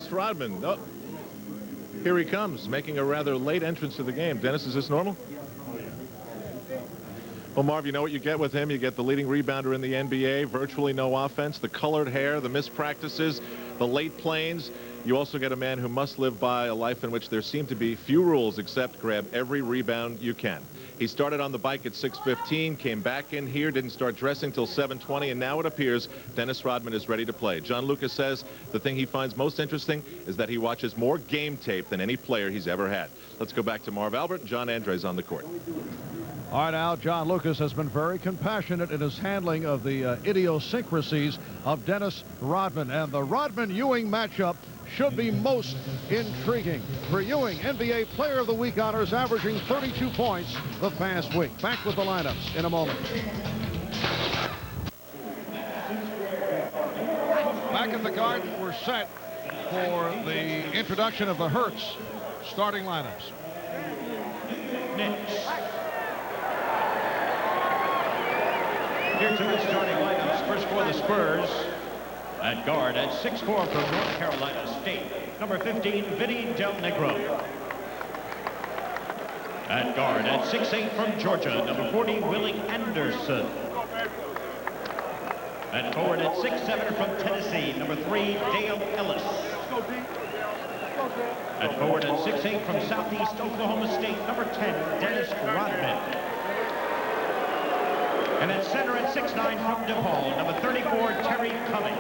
Dennis Rodman. Oh, here he comes, making a rather late entrance to the game. Dennis, is this normal? Well, Marv, you know what you get with him. You get the leading rebounder in the NBA, virtually no offense, the colored hair, the missed practices, the late planes. You also get a man who must live by a life in which there seem to be few rules except grab every rebound you can. He started on the bike at 6:15, came back in here, didn't start dressing till 7:20, and now it appears Dennis Rodman is ready to play. John Lucas says the thing he finds most interesting is that he watches more game tape than any player he's ever had. Let's go back to Marv Albert and John Andres on the court. All right, Al, John Lucas has been very compassionate in his handling of the idiosyncrasies of Dennis Rodman. And the Rodman-Ewing matchup should be most intriguing. For Ewing, NBA Player of the Week honors, averaging 32 points the past week. Back with the lineups in a moment. Back in the garden, we're set for the introduction of the Hertz starting lineups. Knicks. Here to the starting lineups. First for the Spurs. At guard at 6'4" from North Carolina State, number 15, Vinny Del Negro. At guard at 6'8" from Georgia, number 40, Willie Anderson. At forward at 6'7" from Tennessee, number 3, Dale Ellis. At forward at 6'8" from Southeast Oklahoma State, number 10, Dennis Rodman. And at center at 6'9" from DePaul, number 34, Terry Cummings.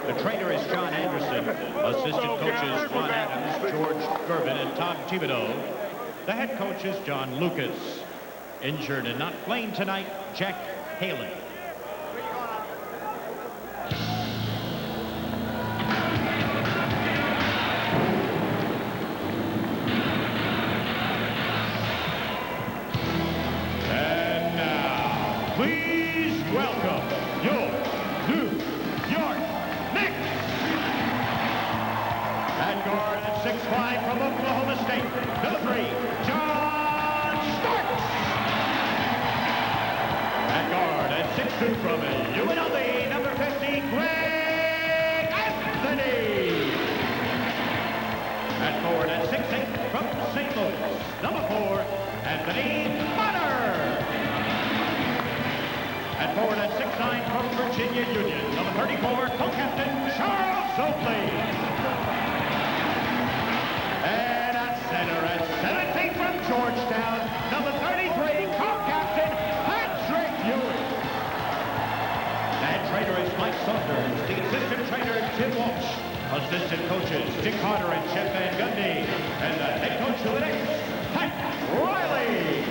The trainer is John Anderson. Assistant coaches Ron Adams, George Gervin, and Tom Thibodeau. The head coach is John Lucas. Injured and not playing tonight, Jack Haley. Please welcome your New York Knicks. At guard at 6'5" from Oklahoma State, number 3, John Starks. At guard at 6'2" from UNLV, number 50, Greg Anthony. At forward at 6'8" from St. Louis, number 4, Anthony Bonner. At forward at 6'9" from Virginia Union, number 34, co-captain Charles Oakley. And at center at 7 feet from Georgetown, number 33, co-captain Patrick Ewing. And trainer is Mike Saunders, the assistant trainer Tim Walsh, assistant coaches Dick Carter and Jeff Van Gundy, and the head coach of the Knicks, Pat Riley.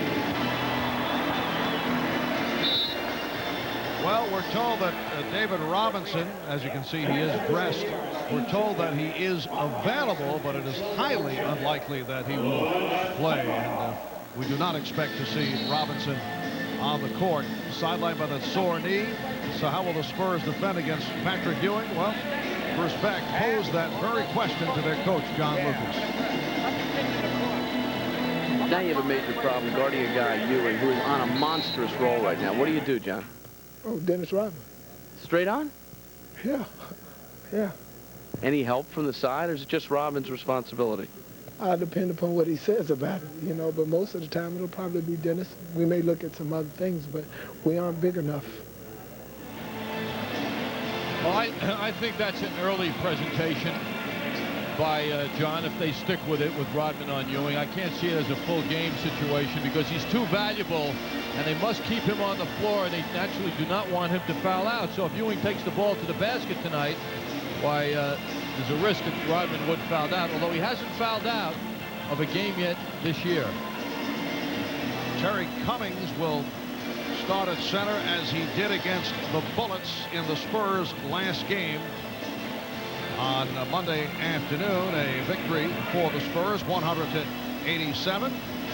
Well, we're told that David Robinson, as you can see, he is dressed. We're told that he is available, but it is highly unlikely that he will play. And we do not expect to see Robinson on the court, sidelined by that sore knee. So how will the Spurs defend against Patrick Ewing? Well, Bruce Beck posed that very question to their coach, John Lucas. Now you have a major problem guarding a guy, Ewing, who is on a monstrous roll right now. What do you do, John? Oh, Dennis Rodman. Straight on? Yeah. Yeah. Any help from the side, or is it just Rodman's responsibility? I depend upon what he says about it, you know, but most of the time it'll probably be Dennis. We may look at some other things, but we aren't big enough. Well, I think that's an early presentation by John if they stick with it with Rodman on Ewing. I can't see it as a full game situation because he's too valuable and they must keep him on the floor, and they naturally do not want him to foul out. So if Ewing takes the ball to the basket tonight, why, there's a risk that Rodman would foul out, although he hasn't fouled out of a game yet this year. Terry Cummings will start at center as he did against the Bullets in the Spurs last game on Monday afternoon. A victory for the Spurs, 100-87.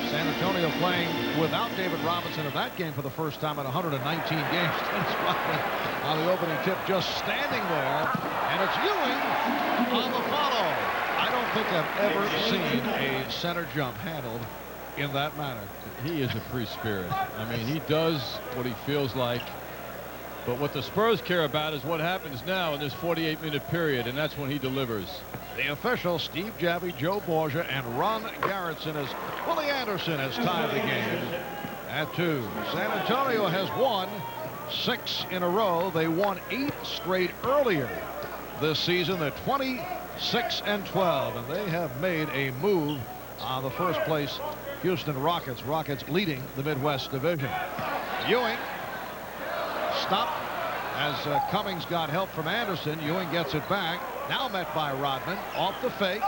San Antonio playing without David Robinson in that game for the first time in 119 games. Dennis Rodman on the opening tip, just standing there, and it's Ewing on the follow. I don't think I've ever seen a center jump handled in that manner. He is a free spirit. I mean, he does what he feels like. But what the Spurs care about is what happens now in this 48-minute period, and that's when he delivers. The officials, Steve Javie, Joe Borgia, and Ron Garrettson, as Willie Anderson has tied the game at 2. San Antonio has won 6 in a row. They won 8 straight earlier this season. They're 26-12, and they have made a move on the first place Houston Rockets. Rockets leading the Midwest Division. Ewing stopped as Cummings got help from Anderson. Ewing gets it back. Now met by Rodman. Off the fake.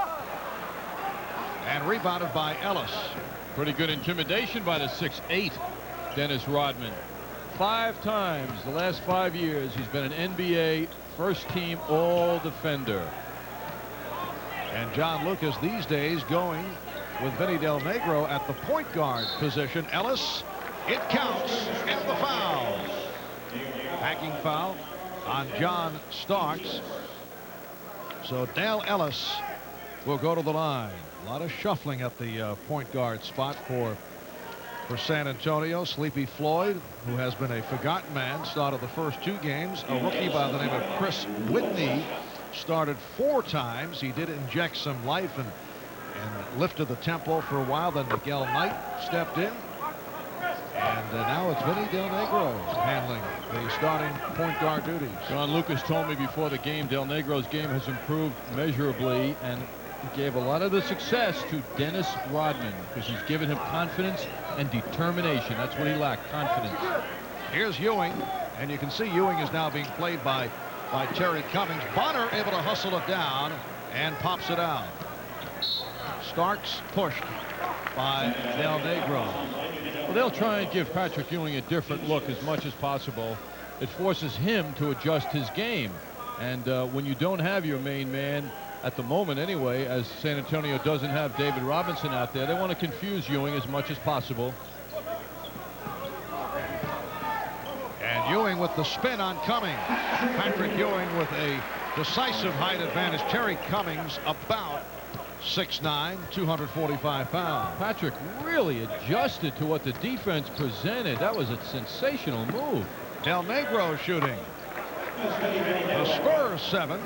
And rebounded by Ellis. Pretty good intimidation by the 6'8" Dennis Rodman. 5 times the last 5 years he's been an NBA first-team all-defender. And John Lucas these days going with Vinny Del Negro at the point guard position. Ellis, it counts, and the foul. Hacking foul on John Starks. So Dale Ellis will go to the line. A lot of shuffling at the point guard spot for San Antonio. Sleepy Floyd, who has been a forgotten man, started the first 2 games. A rookie by the name of Chris Whitney started 4 times. He did inject some life and lifted the tempo for a while. Then Miguel Knight stepped in. And now it's Vinny Del Negro handling the starting point guard duties. John Lucas told me before the game Del Negro's game has improved measurably, and he gave a lot of the success to Dennis Rodman because he's given him confidence and determination. That's what he lacked, confidence. Here's Ewing, and you can see Ewing is now being played by Terry Cummings. Bonner able to hustle it down and pops it out. Starks pushed by Del Negro. Well, they'll try and give Patrick Ewing a different look as much as possible. It forces him to adjust his game. And when you don't have your main man, at the moment anyway, as San Antonio doesn't have David Robinson out there, they want to confuse Ewing as much as possible. And Ewing with the spin on Cummings. Patrick Ewing with a decisive height advantage. Terry Cummings about 6'9", 245 pounds. Patrick really adjusted to what the defense presented. That was a sensational move. Del Negro shooting. The Spurs 7.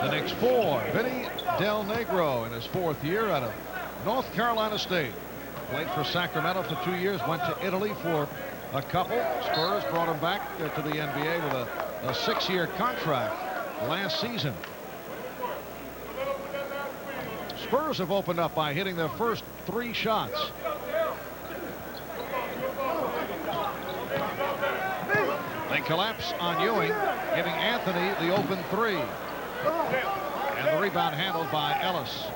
The Knicks 4. Vinny Del Negro in his 4th year out of North Carolina State. Played for Sacramento for 2 years. Went to Italy for a couple. Spurs brought him back to the NBA with a 6-year contract last season. Spurs have opened up by hitting their first 3 shots. They collapse on Ewing, giving Anthony the open 3. And the rebound handled by Ellis.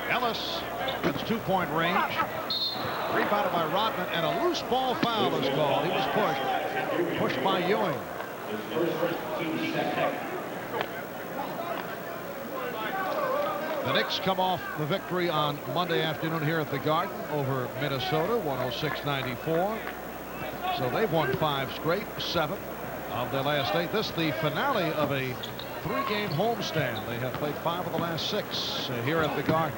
Ellis gets 2-point range. Rebounded by Rodman, and a loose ball foul is called. He was pushed by Ewing. The Knicks come off the victory on Monday afternoon here at the Garden over Minnesota, 106-94. So they've won 5 straight, 7 of their last 8. This is the finale of a 3-game homestand. They have played 5 of the last 6 here at the Garden.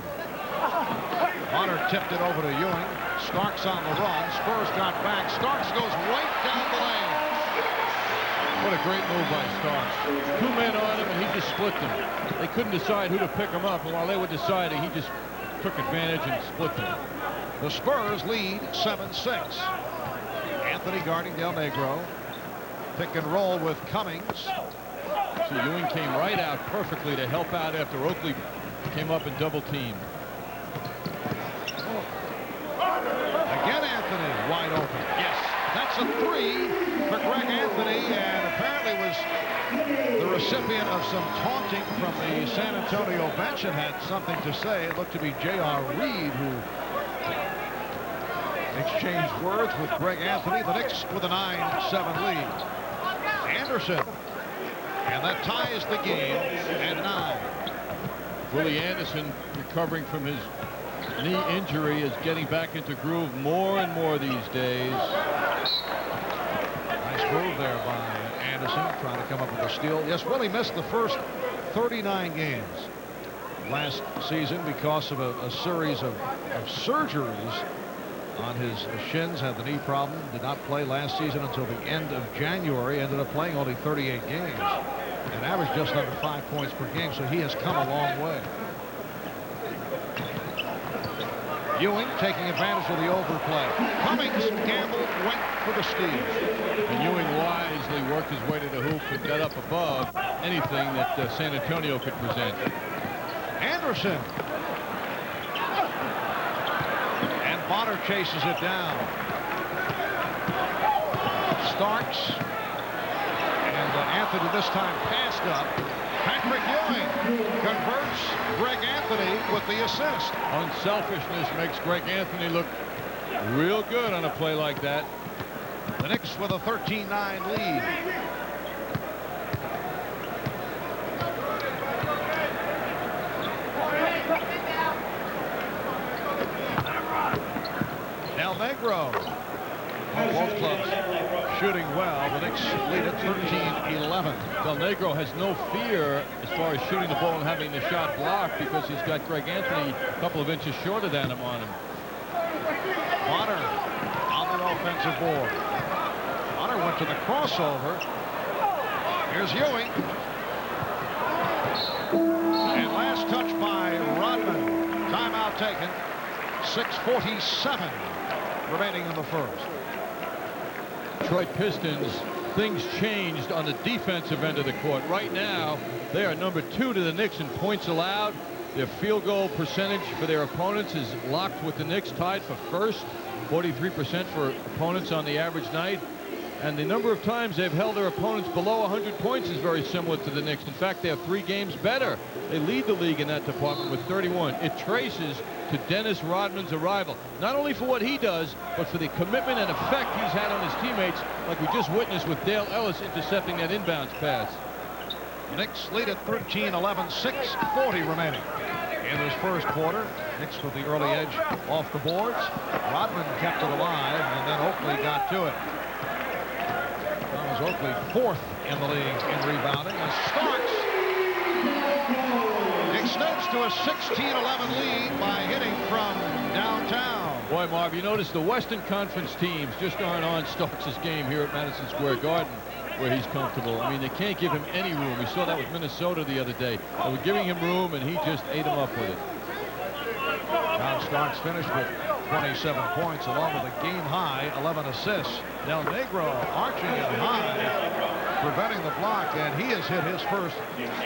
Bonner tipped it over to Ewing. Starks on the run. Spurs got back. Starks goes right down the lane. What a great move by Starks. 2 men on him, and he just split them. They couldn't decide who to pick him up, and while they were deciding, he just took advantage and split them. The Spurs lead 7-6. Anthony guarding Del Negro. Pick and roll with Cummings. So Ewing came right out perfectly to help out after Oakley came up and double teamed. Again, Anthony wide open. Yes, that's a 3 for Greg Anthony, and apparently was the recipient of some taunting from the San Antonio bench and had something to say. It looked to be J.R. Reed who exchanged words with Greg Anthony. The Knicks with a 9-7 lead. Anderson, and that ties the game at 9. Willie Anderson, recovering from his knee injury, is getting back into groove more and more these days. Nice move there by Anderson, trying to come up with a steal. Yes, Willie missed the first 39 games. last season because of a series of surgeries on his shins. Had the knee problem. Did not play last season until the end of January. Ended up playing only 38 games and averaged just under 5 points per game. So he has come a long way. Ewing taking advantage of the overplay. Cummings gambled, went for the steal. And Ewing wisely worked his way to the hoop and got up above anything that San Antonio could present. Anderson. And Bonner chases it down. Starks. And Anthony this time passed up. Patrick Ewing converts Greg Anthony with the assist. Unselfishness makes Greg Anthony look real good on a play like that. The Knicks with a 13-9 lead. Del Negro. Both clubs shooting well. The Knicks lead at 13-11. Del Negro has no fear as far as shooting the ball and having the shot blocked because he's got Greg Anthony a couple of inches shorter than him on him. Bonner on the offensive board. Bonner went to the crossover. Here's Ewing. And last touch by Rodman. Timeout taken. 6:47 remaining in the first. Detroit Pistons, things changed on the defensive end of the court. Right now, they are number 2 to the Knicks in points allowed. Their field goal percentage for their opponents is locked with the Knicks, tied for first. 43% for opponents on the average night. And the number of times they've held their opponents below 100 points is very similar to the Knicks. In fact, they have 3 games better. They lead the league in that department with 31. It traces to Dennis Rodman's arrival, not only for what he does, but for the commitment and effect he's had on his teammates, like we just witnessed with Dale Ellis intercepting that inbounds pass. Knicks lead at 13-11, 6:40 remaining in this first quarter. Knicks with the early edge off the boards. Rodman kept it alive, and then Oakley got to it. Thomas Oakley 4th in the league in rebounding, and Starks extends to a 16-11 lead by hitting from downtown. Boy, Marv, you notice the Western Conference teams just aren't on Starks' game here at Madison Square Garden, where he's comfortable. I mean, they can't give him any room. We saw that with Minnesota the other day. They were giving him room, and he just ate him up with it. John Starks finished with 27 points, along with a game-high 11 assists. Del Negro arching it high, preventing the block, and he has hit his first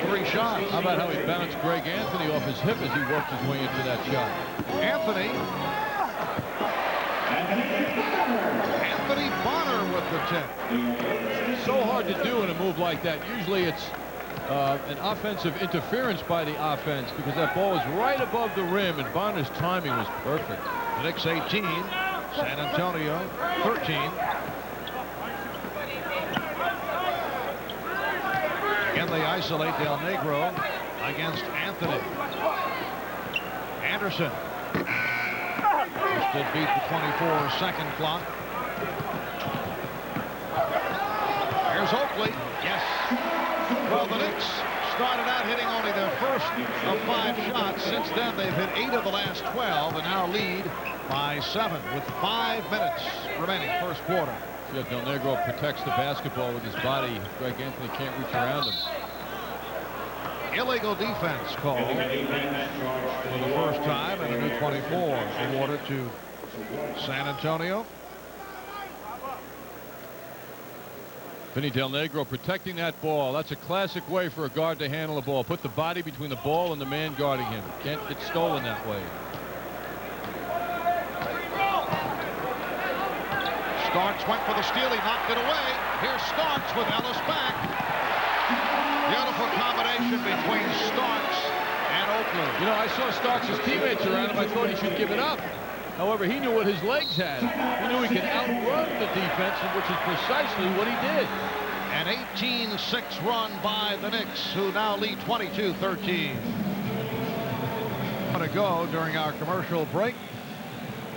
3 shots. How about how he bounced Greg Anthony off his hip as he worked his way into that shot? Anthony Bonner with the tip. So hard to do in a move like that. Usually it's an offensive interference by the offense because that ball was right above the rim, and Bonner's timing was perfect. The Knicks 18, San Antonio 13. Again, they isolate Del Negro against Anthony. Anderson just to beat the 24-second clock. Here's Oakley. Yes. Well, the Knicks started out hitting only their first of 5 shots. Since then, they've hit 8 of the last 12 and now lead by 7 with 5 minutes remaining first quarter. Yeah, Del Negro protects the basketball with his body. Greg Anthony can't reach around him. Illegal defense called for the first time, and a new 24 awarded to San Antonio. Vinny Del Negro protecting that ball. That's a classic way for a guard to handle a ball. Put the body between the ball and the man guarding him. Can't get stolen that way. Starks went for the steal. He knocked it away. Here's Starks with Ellis back. Beautiful combination between Starks and Oakley. You know, I saw Starks' teammates around him. I thought he should give it up. However, he knew what his legs had. He knew he could outrun the defense, which is precisely what he did. An 18-6 run by the Knicks, who now lead 22-13. To go during our commercial break.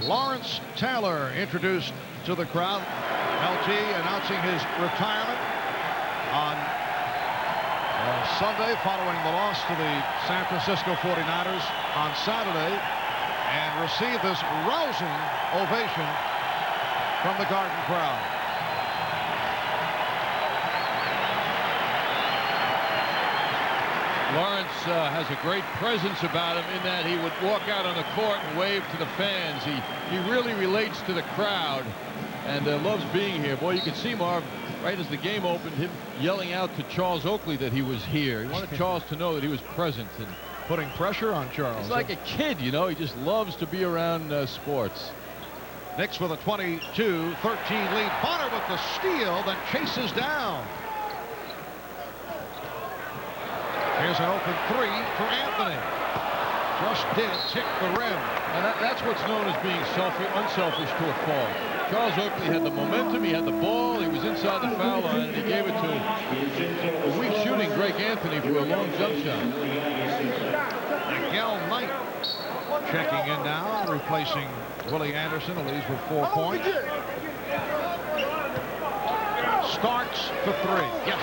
Lawrence Taylor introduced to the crowd. LT announcing his retirement on Sunday, following the loss to the San Francisco 49ers on Saturday, and received this rousing ovation from the Garden crowd. Lawrence has a great presence about him in that he would walk out on the court and wave to the fans. He really relates to the crowd and loves being here. Boy, you could see Marv right as the game opened, him yelling out to Charles Oakley that he was here. He wanted Charles to know that he was present and putting pressure on Charles. He's like a kid, you know. He just loves to be around sports. Knicks with a 22-13 lead. Bonner with the steal, then chases down. Here's an open three for Anthony. Just did tick the rim. And that's what's known as being unselfish to a fault. Charles Oakley had the momentum, he had the ball, he was inside the foul line, and he gave it to a weak shooting Greg Anthony for a long jump shot. Miguel Knight checking in now, replacing Willie Anderson, who leads with 4 points. Starks for three. Yes.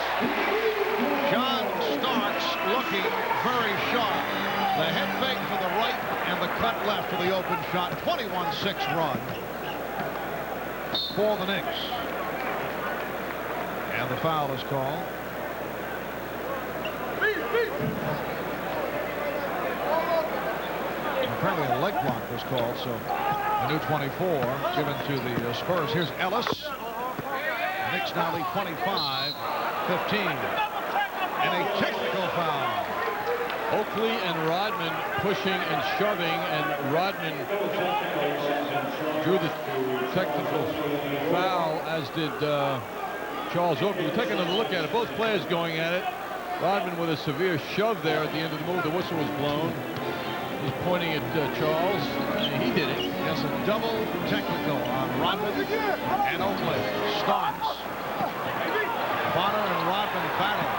John Starks looking very sharp. The head fake for the right and the cut left for the open shot. 21-6 run for the Knicks. And the foul is called. Apparently a leg block was called, so a new 24 given to the Spurs. Here's Ellis. The Knicks now lead 25-15. And a technical foul. Oakley and Rodman pushing and shoving, and Rodman drew the technical foul, as did Charles Oakley. We're taking another look at it. Both players going at it. Rodman with a severe shove there at the end of the move. The whistle was blown. He's pointing at Charles, and he did it. Yes, a double technical on Rodman and Oakley. Starks. Bonner and Rodman battle.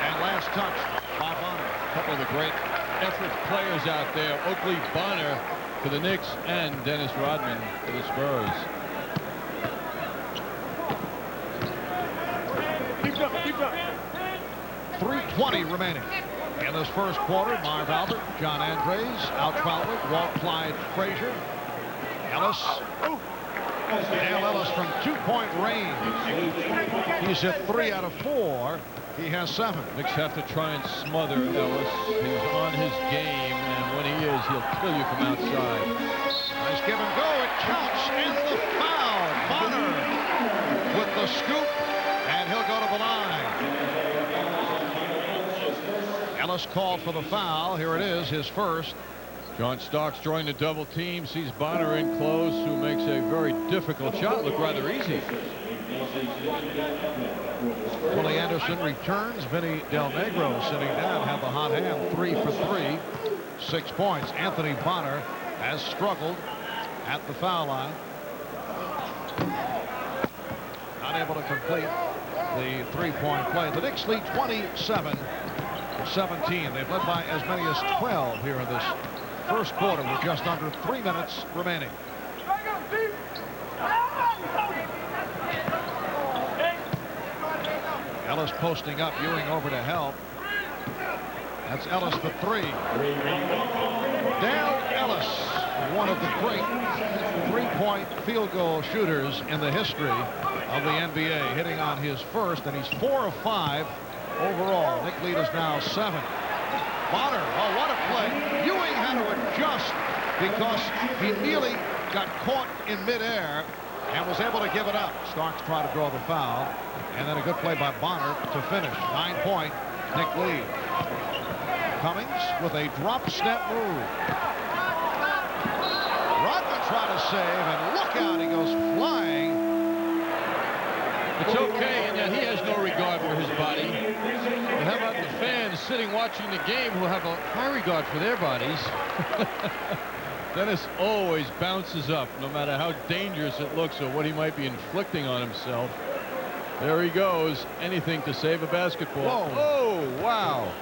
And last touch by Bonner. A couple of the great effort players out there. Oakley, Bonner for the Knicks, and Dennis Rodman for the Spurs. Keep going. 3:20 remaining in this first quarter. Marv Albert, John Andres, Al Troutman, Walt Clyde Frazier, Ellis. Dale Ellis from 2-point range. He's hit 3 out of 4. He has 7. Knicks have to try and smother Ellis. He's on his game, and when he is, he'll kill you from outside. Nice give and go. It counts, and the foul. Bonner with the scoop, and he'll go to the line. Ellis called for the foul. Here it is, his first. John Starks joined the double team, sees Bonner in close, who makes a very difficult shot look rather easy. Willie Anderson returns. Vinny Del Negro sitting down, have the hot hand. 3 for 3, 6 points. Anthony Bonner has struggled at the foul line. Not able to complete the 3-point play. The Knicks lead 27-17. They've led by as many as 12 here in this first quarter with just under 3 minutes remaining. Ellis posting up, Ewing over to help. That's Ellis for 3. Dale Ellis, one of the great 3-point field goal shooters in the history of the NBA, hitting on his first, and he's 4 of 5 overall. Knick lead is now 7. Bonner, oh, what a play. Ewing had to adjust because he nearly got caught in midair and was able to give it up. Starks tried to draw the foul, and then a good play by Bonner to finish. 9-point Knick lead. Cummings with a drop step move. Rodman tried to save, and look out, he goes flying. It's okay in that he has no regard for his body. But how about the fans sitting watching the game who have a high regard for their bodies? Dennis always bounces up, no matter how dangerous it looks or what he might be inflicting on himself. There he goes. Anything to save a basketball. Whoa. Oh, wow.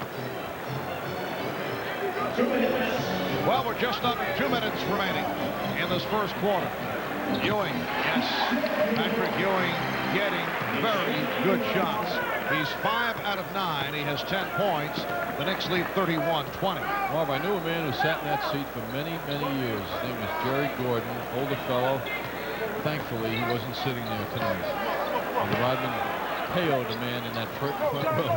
Well, we're just under 2 minutes remaining in this first quarter. Ewing, yes. Patrick Ewing getting very good shots. He's 5 out of 9. He has 10 points. The Knicks lead 31-20. Marv, I knew a man who sat in that seat for many, many years. His name was Jerry Gordon, older fellow. Thankfully, he wasn't sitting there tonight. And Rodman KO'd a man in that front row.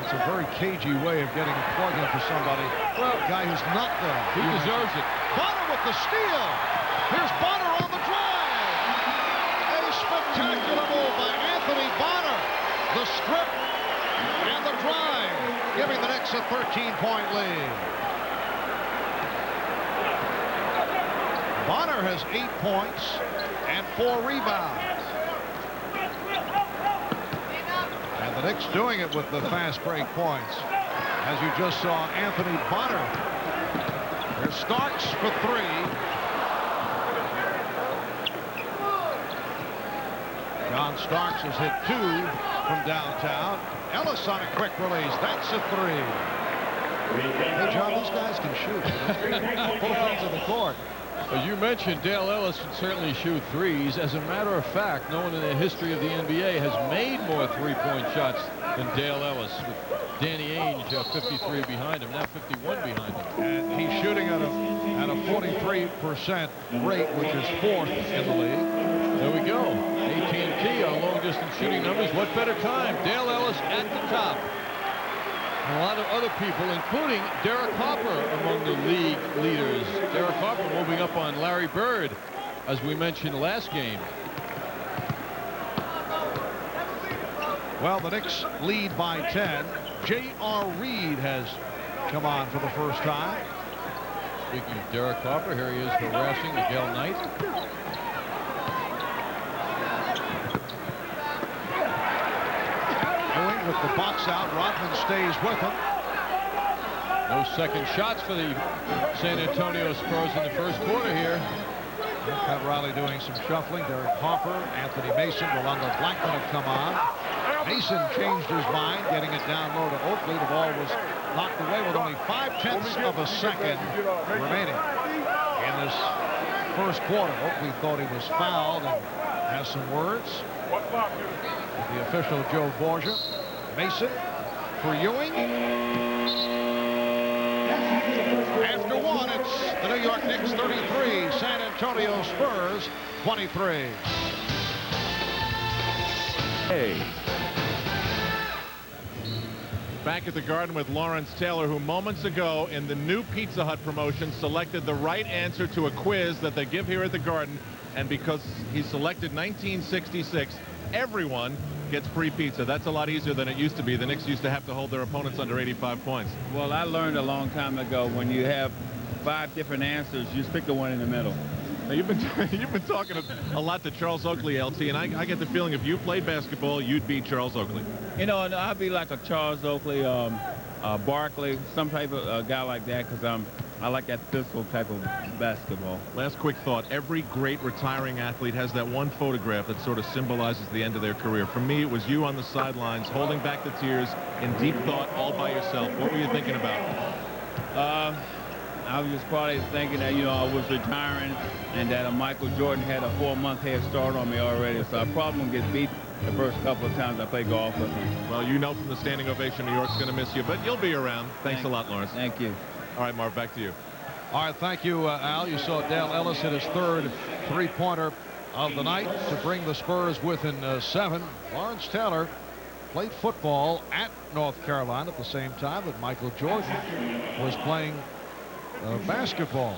It's a very cagey way of getting a plug in for somebody. Well, a guy who's not there. He deserves it. Bonner with the steal. Here's Bonner on the drive. A spectacular move by Anthony Bonner. The strip and the drive, giving the Knicks a 13-point lead. Bonner has 8 points and 4 rebounds. And the Knicks doing it with the fast break points. As you just saw, Anthony Bonner. There's Starks for 3. John Starks has hit 2 from downtown. Ellis on a quick release. That's a 3. Hey, John, these guys can shoot. Both ends of the court. As you mentioned, Dale Ellis can certainly shoot threes. As a matter of fact, no one in the history of the NBA has made more three-point shots than Dale Ellis, with Danny Ainge 53 behind him, now 51 behind him. And he's shooting at a 43% rate, which is 4th in the league. There we go. AT&T on long-distance shooting numbers. What better time? Dale Ellis at the top. A lot of other people, including Derek Harper, among the league leaders. Derek Harper moving up on Larry Bird, as we mentioned last game. Well, the Knicks lead by 10. J.R. Reed has come on for the first time. Speaking of Derek Harper, here he is harassing Miguel Knight. With the box out, Rodman stays with him. No second shots for the San Antonio Spurs in the first quarter here. Pat Riley doing some shuffling. Derek Harper, Anthony Mason, Rolando Blackman have come on. Mason changed his mind, getting it down low to Oakley. The ball was knocked away with only 0.5 of a second remaining in this first quarter. Oakley thought he was fouled and has some words with the official Joe Borgia. Mason for Ewing. After one, it's the New York Knicks 33, San Antonio Spurs 23. Hey. Back at the Garden with Lawrence Taylor, who moments ago in the new Pizza Hut promotion selected the right answer to a quiz that they give here at the Garden. And because he selected 1966, everyone gets free pizza. That's a lot easier than it used to be. The Knicks used to have to hold their opponents under 85 points. Well, I learned a long time ago, when you have 5 different answers, you just pick the one in the middle. Now, you've been talking a lot to Charles Oakley, LT, and I get the feeling if you played basketball, you'd beat Charles Oakley. You know, I'd be like a Charles Oakley, Barkley, some type of guy like that, because I like that physical type of basketball. Last quick thought. Every great retiring athlete has that one photograph that sort of symbolizes the end of their career. For me, it was you on the sidelines holding back the tears in deep thought all by yourself. What were you thinking about? I was just probably thinking that, you know, I was retiring and that Michael Jordan had a 4-month head start on me already, so I probably won't get beat the first couple of times I play golf with him. Well, you know from the standing ovation, New York's going to miss you, but you'll be around. Thanks a lot, Lawrence. Thank you. All right, Marv, back to you. All right, thank you, Al. You saw Dale Ellis hit his 3rd three-pointer of the night to bring the Spurs within 7. Lawrence Taylor played football at North Carolina at the same time that Michael Jordan was playing basketball.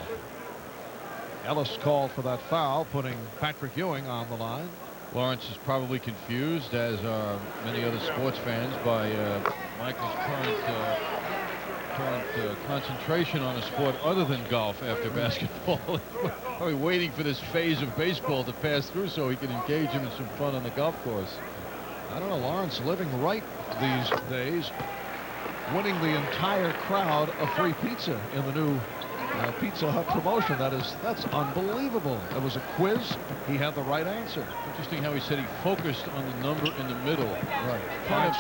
Ellis called for that foul, putting Patrick Ewing on the line. Lawrence is probably confused, as are many other sports fans, by Michael's current concentration on a sport other than golf after basketball. Probably waiting for this phase of baseball to pass through so he can engage him in some fun on the golf course. I don't know, Lawrence living right these days, winning the entire crowd a free pizza in the new Pizza Hut promotion. That's unbelievable. It was a quiz. He had the right answer. Interesting how he said he focused on the number in the middle. Right. Kind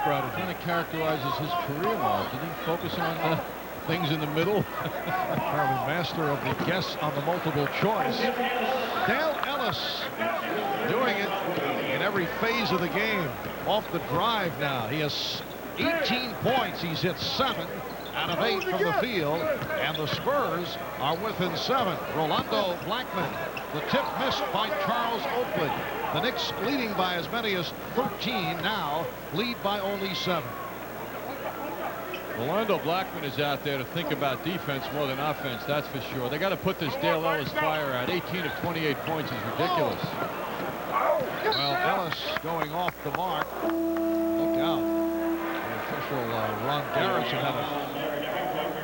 of characterizes his career, Mark. Did he focus on things in the middle? Apparently master of the guess on the multiple choice. Dale Ellis doing it in every phase of the game. Off the drive now. He has 18 points. He's hit 7 out of 8 from the field, and the Spurs are within 7. Rolando Blackman, the tip missed by Charles Oakley. The Knicks leading by as many as 13, now lead by only 7. Rolando Blackman is out there to think about defense more than offense, that's for sure. They got to put this Dale Ellis fire out. 18 of 28 points is ridiculous. Well, Ellis going off the mark. Look out. The official, Ron Garrison, had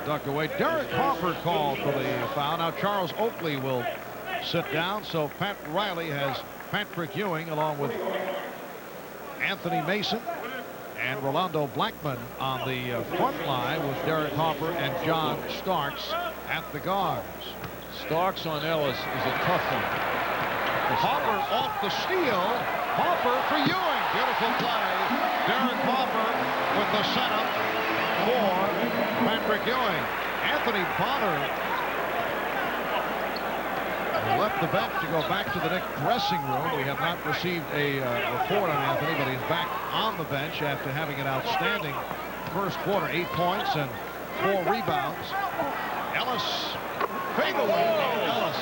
a duck away. Derek Harper called for the foul. Now Charles Oakley will sit down. So Pat Riley has Patrick Ewing along with Anthony Mason and Rolando Blackman on the front line with Derek Harper and John Starks at the guards. Starks on Ellis is a tough one. Harper off the steal. Harper for Ewing. Beautiful play. Derek Harper with the setup for Patrick Ewing. Anthony Bonner left the bench to go back to the Knicks dressing room. We have not received a report on Anthony, but he's back on the bench after having an outstanding first quarter. 8 points and 4 rebounds. Ellis, fadeaway. Ellis.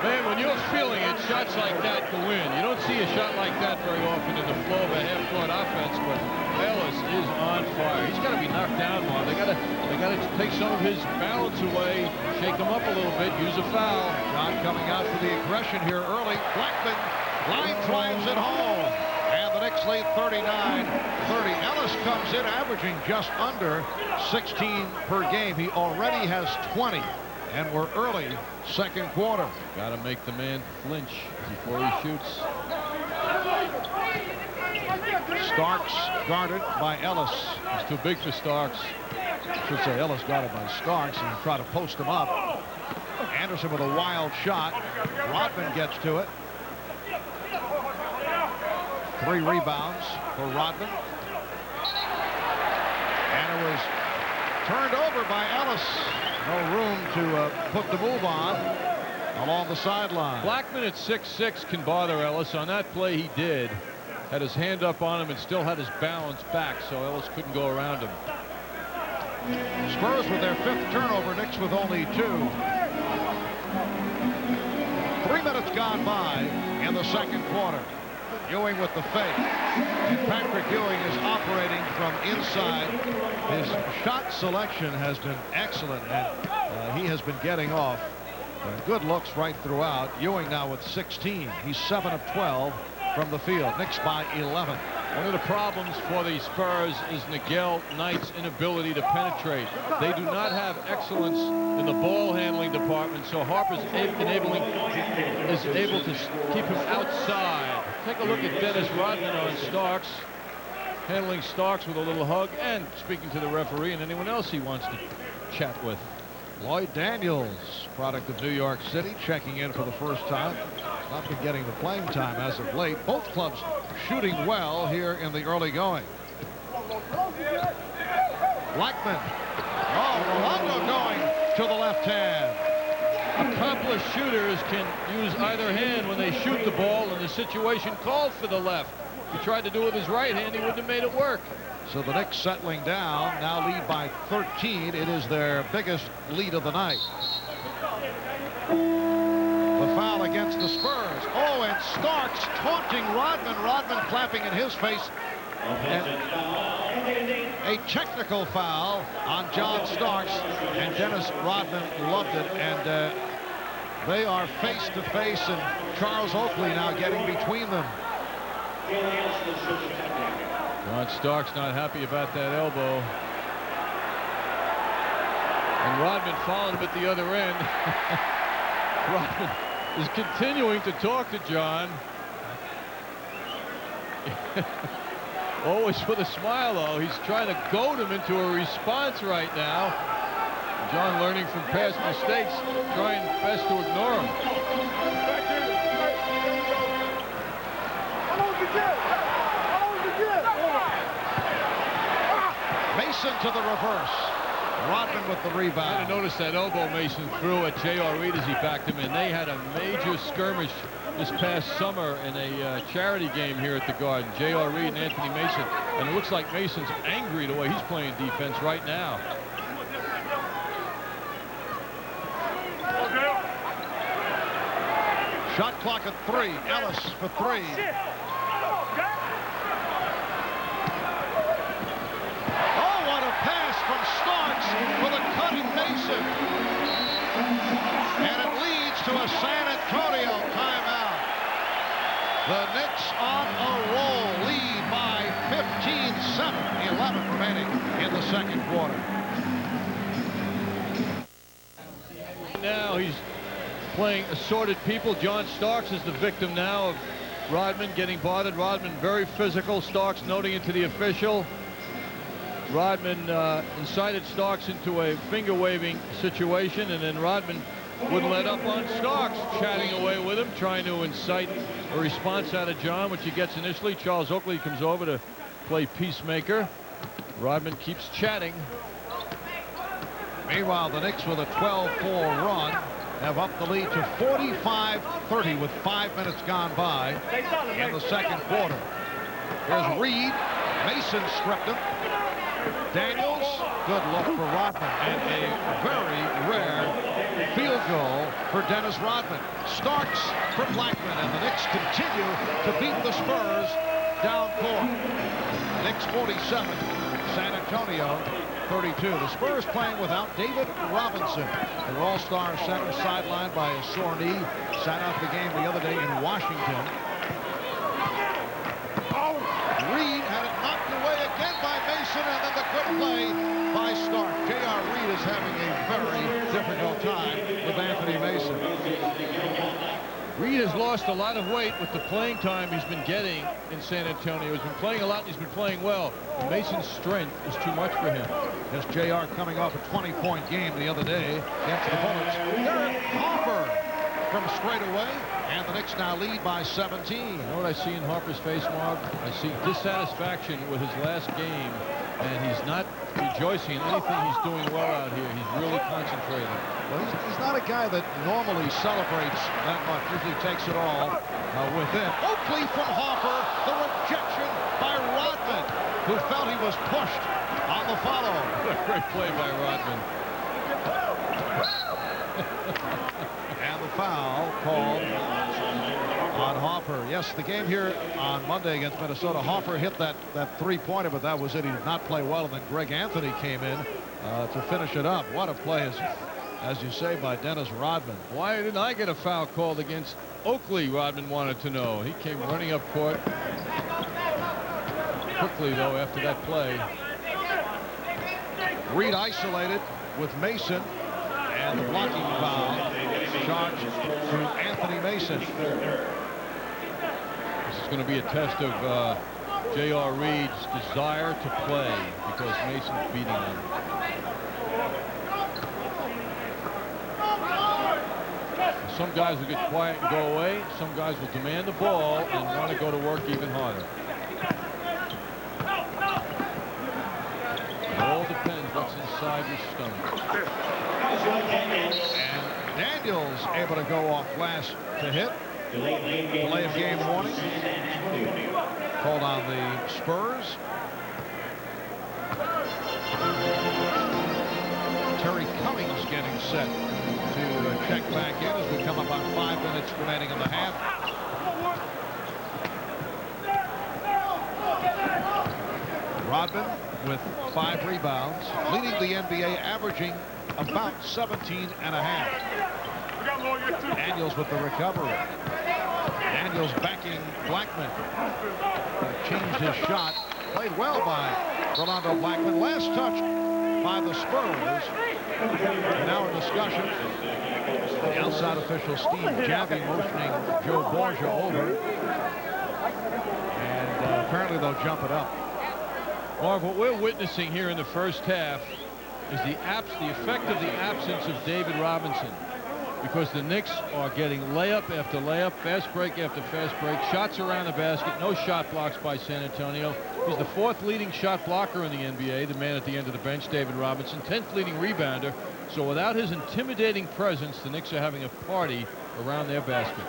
Man, when you're feeling it, shots like that go in. You don't see a shot like that very often in the flow of a half-court offense, but Ellis is on fire. He's got to be knocked down more. They got to take some of his balance away, shake him up a little bit, use a foul. John coming out for the aggression here early. Blackman line drives it home, and the Knicks lead 39-30. Ellis comes in averaging just under 16 per game. He already has 20. And we're early second quarter. Got to make the man flinch before he shoots. Starks guarded by Ellis. He's too big for Starks. I should say Ellis guarded by Starks, and try to post him up. Anderson with a wild shot. Rodman gets to it. 3 rebounds for Rodman. And it was turned over by Ellis. No room to put the move on along the sideline. Blackman at 6'6" can bother Ellis. On that play he did. Had his hand up on him and still had his balance back, so Ellis couldn't go around him. Spurs with their 5th turnover. Knicks with only 2. 3 minutes gone by in the second quarter. Ewing with the fake. And Patrick Ewing is operating from inside. His shot selection has been excellent, and he has been getting off good looks right throughout. Ewing now with 16. He's 7 of 12 from the field. Knicks by 11. One of the problems for the Spurs is Nigel Knight's inability to penetrate. They do not have excellence in the ball handling department, so Harper's able to keep him outside. Take a look at Dennis Rodman on Starks, handling Starks with a little hug, and speaking to the referee and anyone else he wants to chat with. Lloyd Daniels, product of New York City, checking in for the first time. Not been getting the playing time as of late. Both clubs shooting well here in the early going. Blackman. Oh, Rolando going to the left hand. Accomplished shooters can use either hand when they shoot the ball, and the situation called for the left. He tried to do it with his right hand, he wouldn't have made it work. So the Knicks settling down, now lead by 13. It is their biggest lead of the night. The foul against the Spurs. Oh, and Starks taunting Rodman. Rodman clapping in his face. And a technical foul on John Starks, and Dennis Rodman loved it. And they are face to face, and Charles Oakley now getting between them. John Starks not happy about that elbow. And Rodman followed him at the other end. Rodman is continuing to talk to John. Always with a smile, though. He's trying to goad him into a response right now. John, learning from past mistakes, trying best to ignore him. Mason to the reverse. Rodman with the rebound. I didn't notice that elbow Mason threw at J.R. Reed as he backed him in. They had a major skirmish this past summer in a charity game here at the Garden. J.R. Reed and Anthony Mason. And it looks like Mason's angry the way he's playing defense right now. Shot clock at 3. Ellis for 3. Oh, what a pass from Starks with a cutting Mason. And it leads to a San Antonio timeout. The Knicks on a roll, lead by 15-7, 11 remaining in the second quarter. Now he's playing assorted people. John Starks is the victim now of Rodman getting bothered. Rodman very physical. Starks noting it to the official. Rodman incited Starks into a finger-waving situation, and then Rodman wouldn't let up on Starks, chatting away with him, trying to incite a response out of John, which he gets initially. Charles Oakley comes over to play peacemaker. Rodman keeps chatting. Meanwhile, the Knicks with a 12-4 run have upped the lead to 45-30 with 5 minutes gone by in the second quarter. Here's Reed. Mason stripped him. Daniels, good look for Rodman, and a very rare field goal for Dennis Rodman. Starks for Blackman, and the Knicks continue to beat the Spurs down court. Knicks 47, San Antonio 32. The Spurs playing without David Robinson, their all-star center, sidelined by a sore knee. Sat out the game the other day in Washington. Reed had it knocked away again by Mason, and then the quick play by Stark. J.R. Reed is having a very difficult time with Anthony Mason. Reed has lost a lot of weight with the playing time he's been getting in San Antonio. He's been playing a lot, and he's been playing well. Mason's strength is too much for him. Yes, J.R. coming off a 20-point game the other day against the Bullets. Harper from straight away, and the Knicks now lead by 17. You know what I see in Harper's face, Marv? I see dissatisfaction with his last game, and he's not rejoicing in anything he's doing well out here. He's really concentrating. Well, he's not a guy that normally celebrates that much. Usually takes it all within. Oakley from Harper. The rejection by Rodman, who felt he was pushed on the follow. What a great play by Rodman. And the foul called on Harper. Yes, the game here on Monday against Minnesota, Harper hit that three-pointer, but that was it. He did not play well, and then Greg Anthony came in to finish it up. What a play, as you say, by Dennis Rodman. Why didn't I get a foul called against Oakley? Rodman wanted to know. He came running up court quickly, though, after that play. Reed isolated with Mason, and the blocking foul charged to Anthony Mason. This is going to be a test of J.R. Reed's desire to play, because Mason's beating him. Some guys will get quiet and go away. Some guys will demand the ball and want to go to work even harder. It all depends what's inside your stomach. And Daniels able to go off glass to hit. Delay of game warning called on the Spurs. Terry Cummings getting set to check back in as we come up on 5 minutes remaining in the half. Rodman with 5 rebounds, leading the NBA, averaging about 17 and a half. Daniels with the recovery. Daniels backing Blackman. Changed his shot. Played well by Rolando Blackman. Last touch by the Spurs. Now a discussion. The outside official, Steve Javi, motioning Joe Borgia over. And apparently they'll jump it up. Marv, what we're witnessing here in the first half is the effect of the absence of David Robinson, because the Knicks are getting layup after layup, fast break after fast break, shots around the basket, no shot blocks by San Antonio. He's the 4th leading shot blocker in the NBA, the man at the end of the bench, David Robinson, 10th leading rebounder. So without his intimidating presence, the Knicks are having a party around their basket.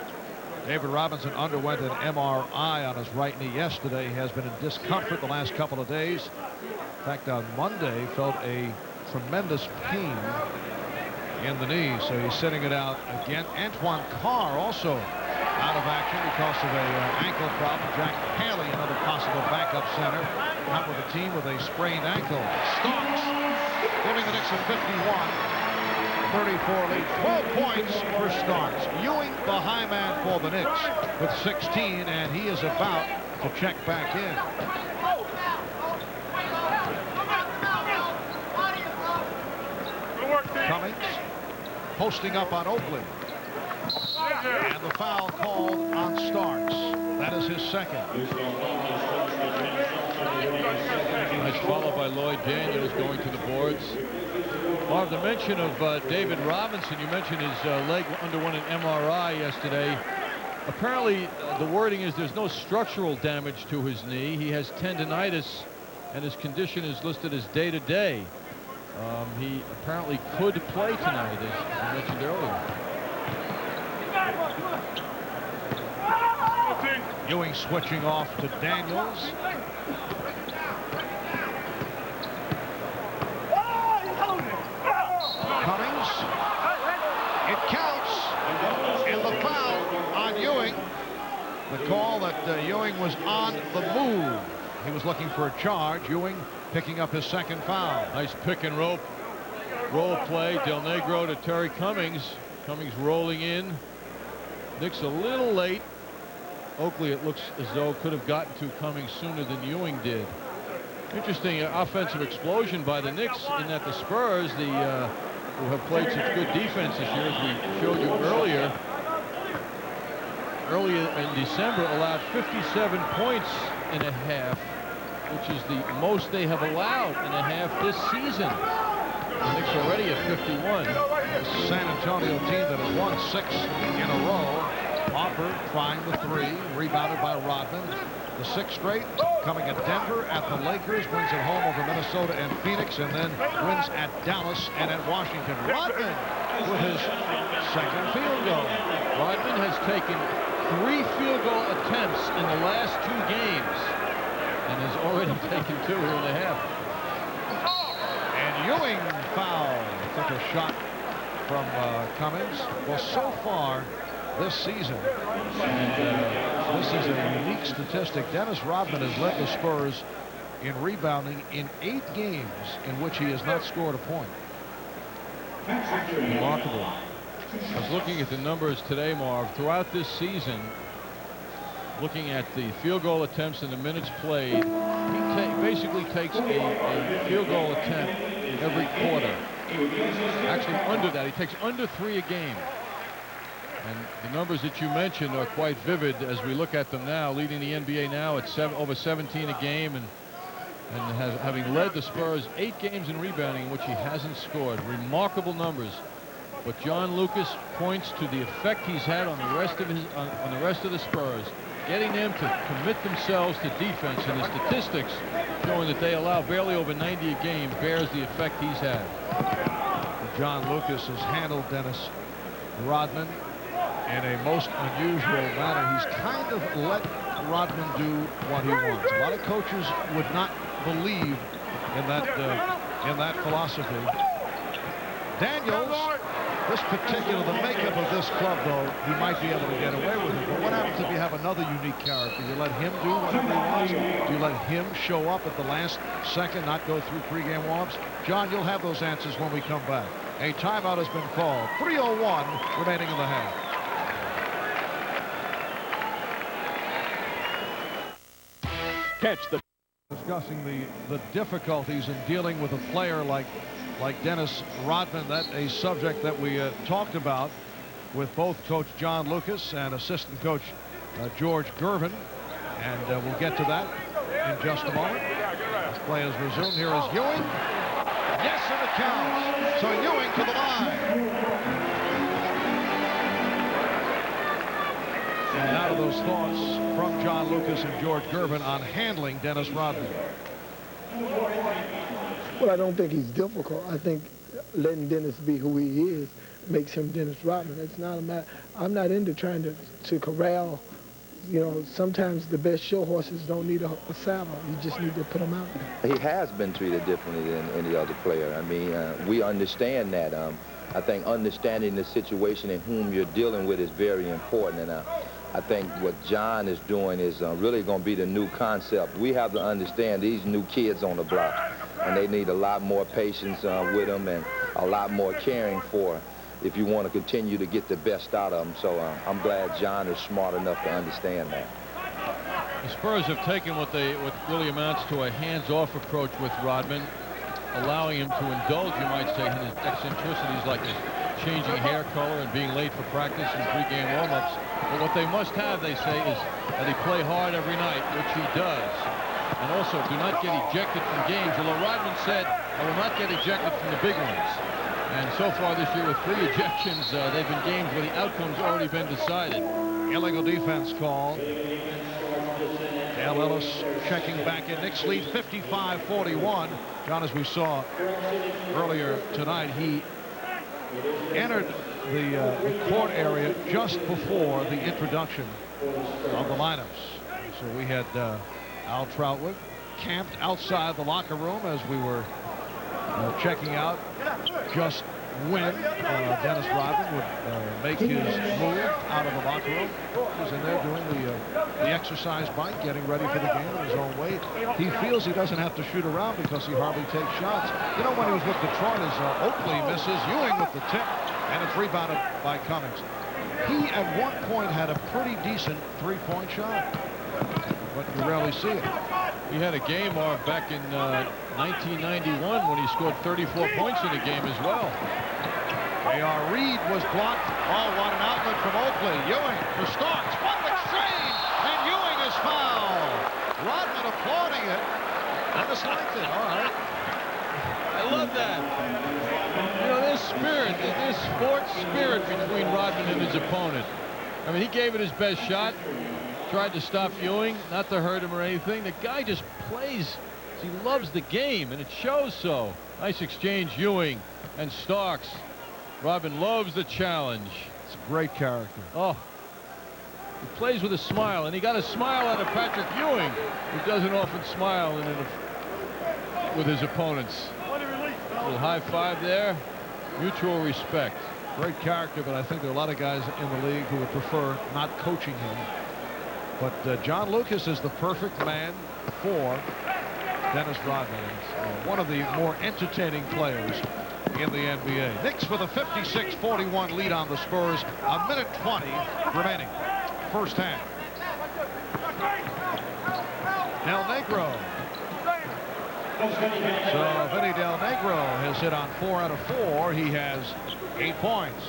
David Robinson underwent an MRI on his right knee yesterday. He has been in discomfort the last couple of days. In fact, on Monday, felt a tremendous pain in the knee, so he's sitting it out again. Antoine Carr also out of action because of a ankle problem. Jack Haley, another possible backup center, out with the team with a sprained ankle. Starks giving the Knicks a 51-34 lead. 12 points for Starks. Ewing, the high man for the Knicks, with 16, and he is about to check back in. Cummings posting up on Oakley. And the foul called on Starks. That is his second. Nice follow by Lloyd Daniels going to the boards. Marv, the mention of David Robinson, you mentioned his leg underwent an MRI yesterday. Apparently, the wording is there's no structural damage to his knee. He has tendinitis, and his condition is listed as day-to-day. He apparently could play tonight, as I mentioned earlier. Ewing switching off to Daniels. Cummings. It counts. And the foul on Ewing. The call that Ewing was on the move. He was looking for a charge. Ewing picking up his second foul. Nice pick and roll play. Del Negro to Terry Cummings. Cummings rolling in. Knicks a little late. Oakley, it looks as though, could have gotten to Cummings sooner than Ewing did. Interesting offensive explosion by the Knicks in that the Spurs, who have played such good defense this year, as we showed you earlier in December, allowed 57 points in a half, which is the most they have allowed in a half this season. The Knicks already at 51. The San Antonio team that has won 6 in a row. Hopper trying the three, rebounded by Rodman. The 6th straight coming at Denver, at the Lakers, wins at home over Minnesota and Phoenix, and then wins at Dallas and at Washington. Rodman with his second field goal. Rodman has taken 3 field goal attempts in the last 2 games and has already taken 2 here in the half. And Ewing foul. Took a shot from Cummings. Well, so far this season, and this is a unique statistic, Dennis Rodman has led the Spurs in rebounding in 8 games in which he has not scored a point. Remarkable. I was looking at the numbers today, Marv. Throughout this season, looking at the field goal attempts and the minutes played, he basically takes a field goal attempt every quarter. Actually, under that, he takes under 3 a game. And the numbers that you mentioned are quite vivid as we look at them now, leading the NBA now at over 17 a game, and having led the Spurs 8 games in rebounding in which he hasn't scored. Remarkable numbers. But John Lucas points to the effect he's had on the rest of the Spurs, getting them to commit themselves to defense, and the statistics showing that they allow barely over 90 a game bears the effect he's had. John Lucas has handled Dennis Rodman in a most unusual manner. He's kind of let Rodman do what he wants. A lot of coaches would not believe in that philosophy. Daniels, the makeup of this club, though, he might be able to get away with it. But what happens if you have another unique character? You let him do whatever he wants? Do you let him show up at the last second, not go through pregame warm-ups? John, you'll have those answers when we come back. A timeout has been called. 3:01 remaining in the half. Catch the discussing the difficulties in dealing with a player like Dennis Rodman. That's a subject that we talked about with both Coach John Lucas and assistant coach George Gervin, and we'll get to that in just a moment. This play is resumed. Here is Ewing. Yes, and it counts. So Ewing to the line. And out of those thoughts from John Lucas and George Gervin on handling Dennis Rodman. Well, I don't think he's difficult. I think letting Dennis be who he is, makes him Dennis Rodman. It's not a matter. I'm not into trying to corral. You know, sometimes the best show horses don't need a saddle. You just need to put them out there. He has been treated differently than any other player. I mean, we understand that. I think understanding the situation and whom you're dealing with is very important. And I think what John is doing is really going to be the new concept. We have to understand these new kids on the block, and they need a lot more patience with them and a lot more caring for if you want to continue to get the best out of them. So I'm glad John is smart enough to understand that. The Spurs have taken what really amounts to a hands-off approach with Rodman, allowing him to indulge, you might say, in his eccentricities like his changing hair color and being late for practice and pre-game warm-ups. But what they must have, they say, is that he play hard every night, which he does. And also, do not get ejected from games. Although Rodman said, I will not get ejected from the big ones. And so far this year with 3 ejections, they've been games where the outcome's already been decided. Illegal defense call. Dale Ellis checking back in. Knicks lead 55-41. John, as we saw earlier tonight, he entered the court area just before the introduction of the lineups. So we had Al Troutwood camped outside the locker room as we were checking out just when Dennis Rodman would make his move out of the locker room. He's in there doing the exercise bike, getting ready for the game in his own way. He feels he doesn't have to shoot around because he hardly takes shots. You know, when he was with Detroit, as Oakley misses, Ewing with the tip, and it's rebounded by Cummings. He, at one point, had a pretty decent three-point shot, but you rarely see it. He had a game back in 1991 when he scored 34 points in a game as well. A.R. Reed was blocked. Oh, what an outlet from Oakley. Ewing for Starks. One exchange, and Ewing is fouled. Rodman applauding it. And the liked it. All right. I love that. You know, this spirit, this sports spirit between Rodman and his opponent. I mean, he gave it his best shot. Tried to stop Ewing, not to hurt him or anything. The guy just plays. He loves the game, and it shows so. Nice exchange, Ewing and Starks. Rodman loves the challenge. It's a great character. Oh, he plays with a smile, and he got a smile out of Patrick Ewing, who doesn't often smile with his opponents. A little high five there. Mutual respect. Great character, but I think there are a lot of guys in the league who would prefer not coaching him. But John Lucas is the perfect man for Dennis Rodman. He's one of the more entertaining players in the NBA. Knicks with a 56-41 lead on the Spurs. A minute 20 remaining. First half. Del Negro. So Vinny Del Negro has hit on 4 out of 4. He has 8 points.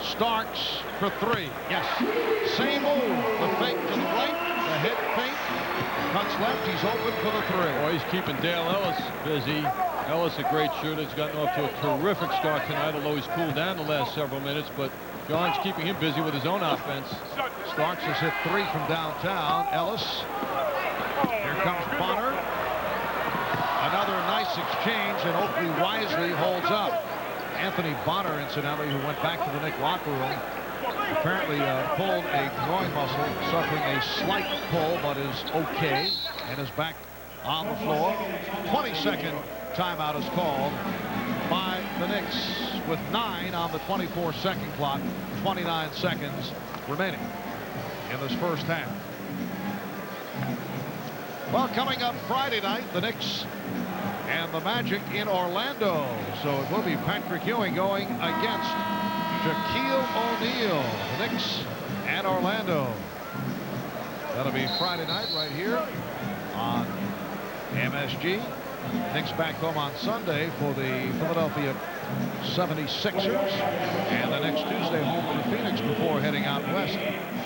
Starks for 3. Yes. Same move. The fake to the right. The head fake. Cuts left. He's open for the 3. Boy, he's keeping Dale Ellis busy. Ellis, a great shooter. He's gotten off to a terrific start tonight, although he's cooled down the last several minutes. But John's keeping him busy with his own offense. Starks has hit 3 from downtown. Ellis. Here comes Bonner. Another nice exchange, and Oakley wisely holds up. Anthony Bonner, incidentally, who went back to the Knicks locker room, apparently pulled a groin muscle, suffering a slight pull, but is okay, and is back on the floor. 22nd timeout is called by the Knicks with 9 on the 24-second clock. 29 seconds remaining in this first half. Well, coming up Friday night, the Knicks and the Magic in Orlando. So it will be Patrick Ewing going against Shaquille O'Neal. The Knicks and Orlando. That'll be Friday night right here on MSG. Knicks back home on Sunday for the Philadelphia 76ers. And the next Tuesday home for the Phoenix before heading out west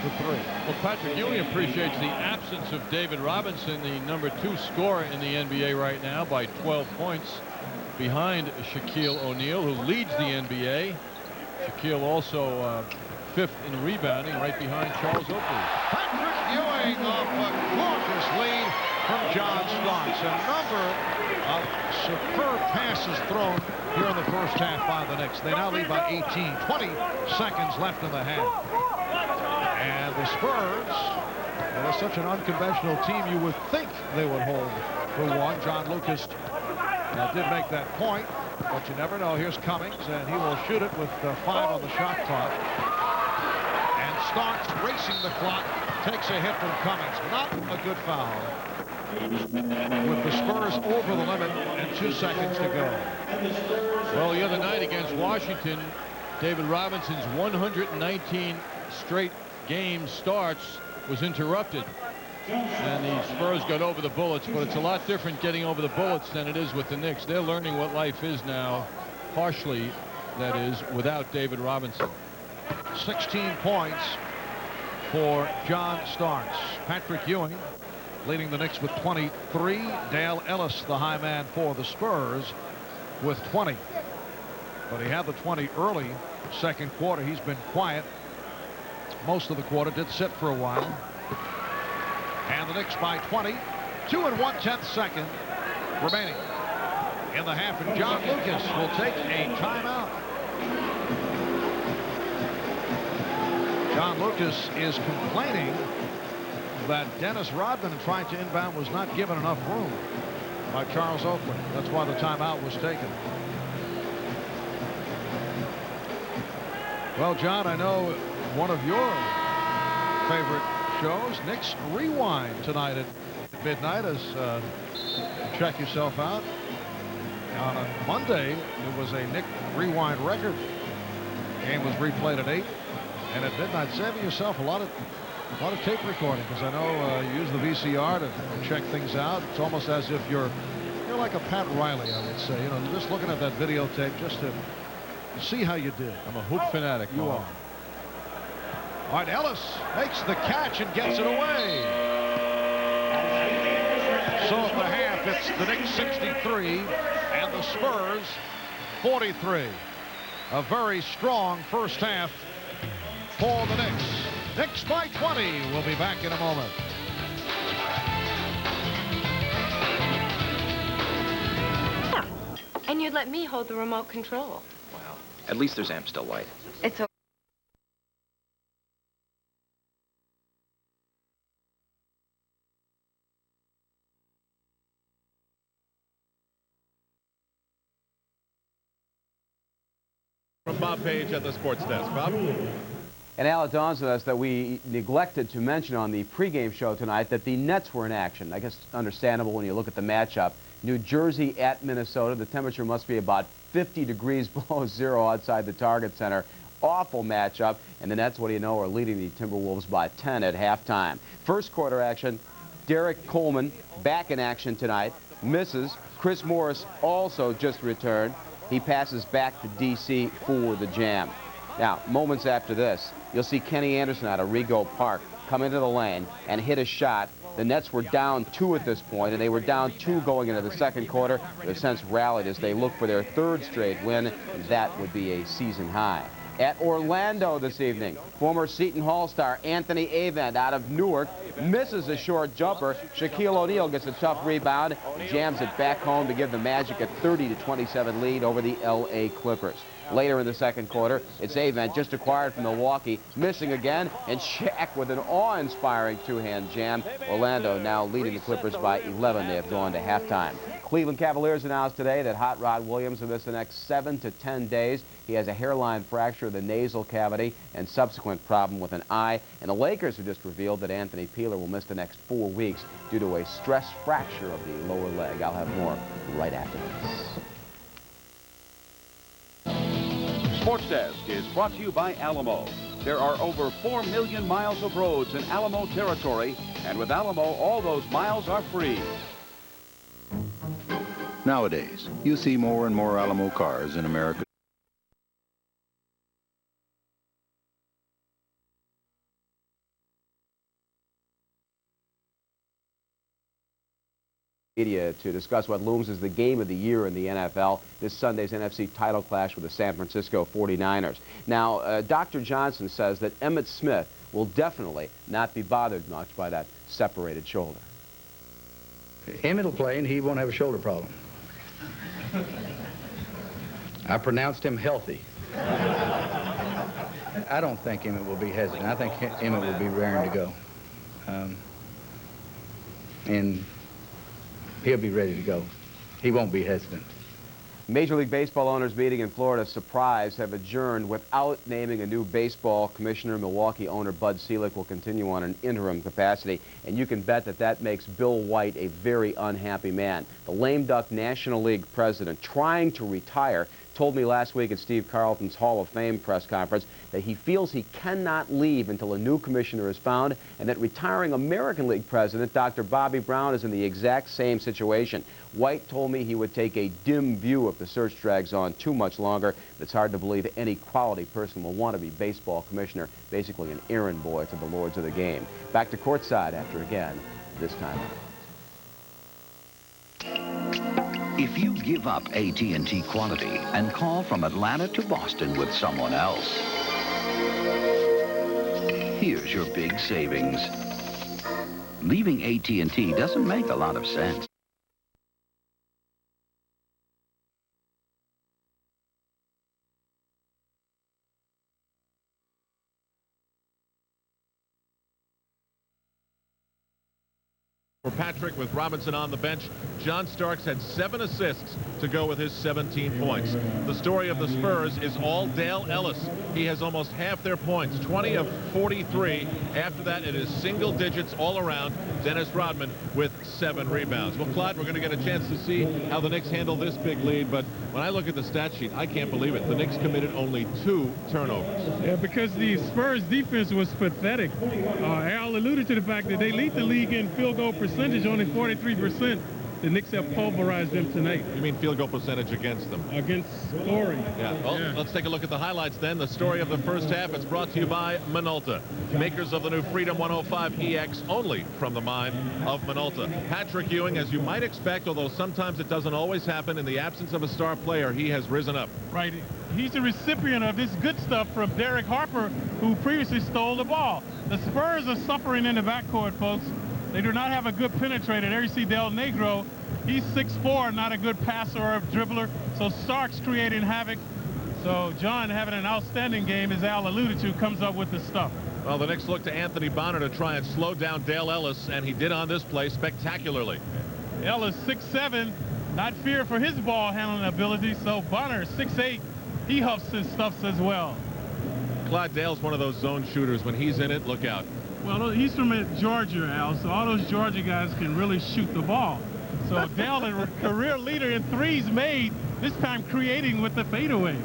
for 3. Well, Patrick Ewing appreciates the absence of David Robinson, the #2 scorer in the NBA right now, by 12 points behind Shaquille O'Neal, who leads the NBA. Shaquille also 5th in rebounding, right behind Charles Oakley. Patrick Ewing off a gorgeous lead. from John Starks. A number of superb passes thrown here in the first half by the Knicks. They now lead by 18. 20 seconds left in the half. And the Spurs, they're such an unconventional team, you would think they would hold for one. John Lucas did make that point, but you never know. Here's Cummings, and he will shoot it with 5 on the shot clock. And Starks racing the clock, takes a hit from Cummings. Not a good foul. With the Spurs over the limit and 2 seconds to go. Well, the other night against Washington, David Robinson's 119 straight game starts was interrupted. And the Spurs got over the Bullets, but it's a lot different getting over the Bullets than it is with the Knicks. They're learning what life is now, partially, that is, without David Robinson. 16 points for John Starks. Patrick Ewing leading the Knicks with 23. Dale Ellis, the high man for the Spurs, with 20. But he had the 20 early second quarter. He's been quiet most of the quarter, did sit for a while. And the Knicks by 20. 2 1/10 second remaining in the half. And John Lucas will take a timeout. John Lucas is complaining that Dennis Rodman, trying to inbound, was not given enough room by Charles Oakley. That's why the timeout was taken. Well, John, I know one of your favorite shows, Knicks Rewind, tonight at midnight, as you check yourself out. On a Monday, it was a Knick Rewind record. Game was replayed at 8, and at midnight, saving yourself a lot of tape recording, because I know you use the VCR to check things out. It's almost as if you're like a Pat Riley, I would say. You know, just looking at that videotape just to see how you did. I'm a hoop fanatic. You are. All right, Ellis makes the catch and gets it away. So at the half, it's the Knicks 63 and the Spurs 43. A very strong first half for the Knicks. Knicks by 20. We'll be back in a moment. Yeah. And you'd let me hold the remote control. Well, at least there's Amstel Light. It's okay. From Bob Page at the Sports Desk. Bob? And Al, it dawns on us that we neglected to mention on the pregame show tonight that the Nets were in action. I guess understandable when you look at the matchup. New Jersey at Minnesota. The temperature must be about 50 degrees below zero outside the Target Center. Awful matchup. And the Nets, what do you know, are leading the Timberwolves by 10 at halftime. First quarter action. Derek Coleman back in action tonight. Misses. Chris Morris also just returned. He passes back to D.C. for the jam. Now, moments after this, you'll see Kenny Anderson out of Rego Park come into the lane and hit a shot. The Nets were down 2 at this point, and they were down 2 going into the second quarter. They've since rallied as they look for their 3rd straight win, and that would be a season high. At Orlando this evening, former Seton Hall star Anthony Avent out of Newark misses a short jumper. Shaquille O'Neal gets a tough rebound, jams it back home to give the Magic a 30-27 lead over the L.A. Clippers. Later in the second quarter, it's Avent, just acquired from Milwaukee, missing again, and Shaq with an awe-inspiring 2-hand jam. Orlando now leading the Clippers by 11. They have gone to halftime. Cleveland Cavaliers announced today that Hot Rod Williams will miss the next 7 to 10 days. He has a hairline fracture of the nasal cavity and subsequent problem with an eye. And the Lakers have just revealed that Anthony Peeler will miss the next 4 weeks due to a stress fracture of the lower leg. I'll have more right after this. Sports Desk is brought to you by Alamo. There are over 4 million miles of roads in Alamo territory, and with Alamo, all those miles are free. Nowadays, you see more and more Alamo cars in America. Media to discuss what looms as the game of the year in the NFL, this Sunday's NFC title clash with the San Francisco 49ers. Now, Dr. Johnson says that Emmitt Smith will definitely not be bothered much by that separated shoulder. Emmett will play, and he won't have a shoulder problem. I pronounced him healthy. I don't think Emmett will be hesitant. I think Emmett will be raring to go. And he'll be ready to go. He won't be hesitant. Major League Baseball owners meeting in Florida, surprise, have adjourned without naming a new baseball commissioner. Milwaukee owner Bud Selig will continue on an interim capacity, and you can bet that that makes Bill White a very unhappy man. The lame duck National League president, trying to retire, told me last week at Steve Carlton's Hall of Fame press conference that he feels he cannot leave until a new commissioner is found, and that retiring American League president Dr. Bobby Brown is in the exact same situation. White told me he would take a dim view if the search drags on too much longer. It's hard to believe any quality person will want to be baseball commissioner, basically an errand boy to the lords of the game. Back to courtside after again this time out. If you give up AT&T quality and call from Atlanta to Boston with someone else, here's your big savings. Leaving AT&T doesn't make a lot of sense. For Patrick, with Robinson on the bench, John Starks had 7 assists to go with his 17 points. The story of the Spurs is all Dale Ellis. He has almost half their points, 20 of 43. After that, it is single digits all around. Dennis Rodman with 7 rebounds. Well, Clyde, we're going to get a chance to see how the Knicks handle this big lead, but when I look at the stat sheet, I can't believe it. The Knicks committed only 2 turnovers. Yeah, because the Spurs defense was pathetic. Al alluded to the fact that they lead the league in field goal percentage, only 43%. The Knicks have pulverized them tonight. You mean field goal percentage against them? Against scoring. Yeah. Well, let's take a look at the highlights then. The story of the first half. It's brought to you by Minolta, makers of the new Freedom 105 EX, only from the mind of Minolta. Patrick Ewing, as you might expect, although sometimes it doesn't always happen, in the absence of a star player, he has risen up. Right. He's a recipient of this good stuff from Derek Harper, who previously stole the ball. The Spurs are suffering in the backcourt, folks. They do not have a good penetrator. There you see Del Negro. He's 6'4", not a good passer or dribbler. So Starks creating havoc. So John, having an outstanding game, as Al alluded to, comes up with the stuff. Well, the Knicks look to Anthony Bonner to try and slow down Dale Ellis, and he did on this play spectacularly. Ellis 6'7", not feared for his ball handling ability. So Bonner 6'8", he huffs and stuffs as well. Clyde, Dale's one of those zone shooters. When he's in it, look out. Well, he's from Georgia, Al, so all those Georgia guys can really shoot the ball. So Dale, a career leader in threes made, this time creating with the fadeaway.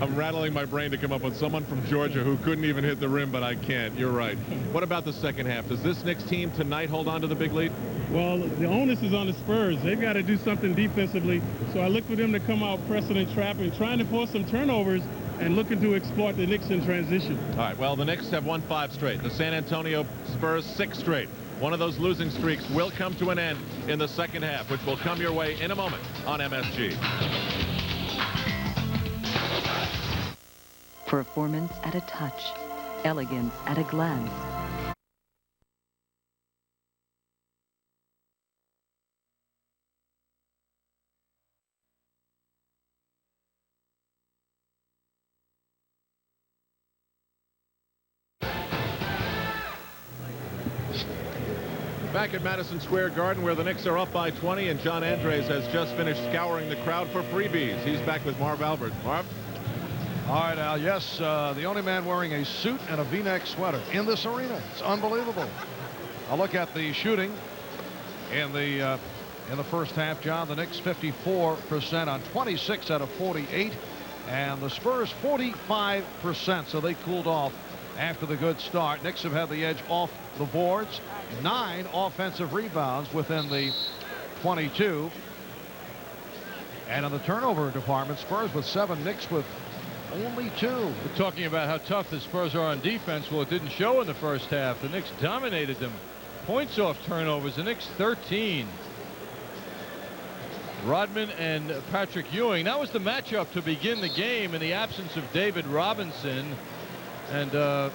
I'm rattling my brain to come up with someone from Georgia who couldn't even hit the rim, but I can't. You're right. What about the second half? Does this Knicks team tonight hold on to the big lead? Well, the onus is on the Spurs. They've got to do something defensively. So I look for them to come out pressing and trapping, trying to force some turnovers, and looking to exploit the Knicks in transition. All right, well, the Knicks have won 5 straight. The San Antonio Spurs 6 straight. One of those losing streaks will come to an end in the second half, which will come your way in a moment on MSG. Performance at a touch, elegance at a glance. Back at Madison Square Garden, where the Knicks are up by 20, and John Andres has just finished scouring the crowd for freebies. He's back with Marv Albert. Marv? All right, Al. Yes, the only man wearing a suit and a V-neck sweater in this arena. It's unbelievable. I'll look at the shooting in the first half, John. The Knicks 54% on 26 out of 48, and the Spurs 45%. So they cooled off after the good start. Knicks have had the edge off the boards. 9 offensive rebounds within the 22. And in the turnover department, Spurs with 7, Knicks with only 2. We're talking about how tough the Spurs are on defense. Well, it didn't show in the first half. The Knicks dominated them. Points off turnovers. The Knicks 13. Rodman and Patrick Ewing. That was the matchup to begin the game in the absence of David Robinson. And I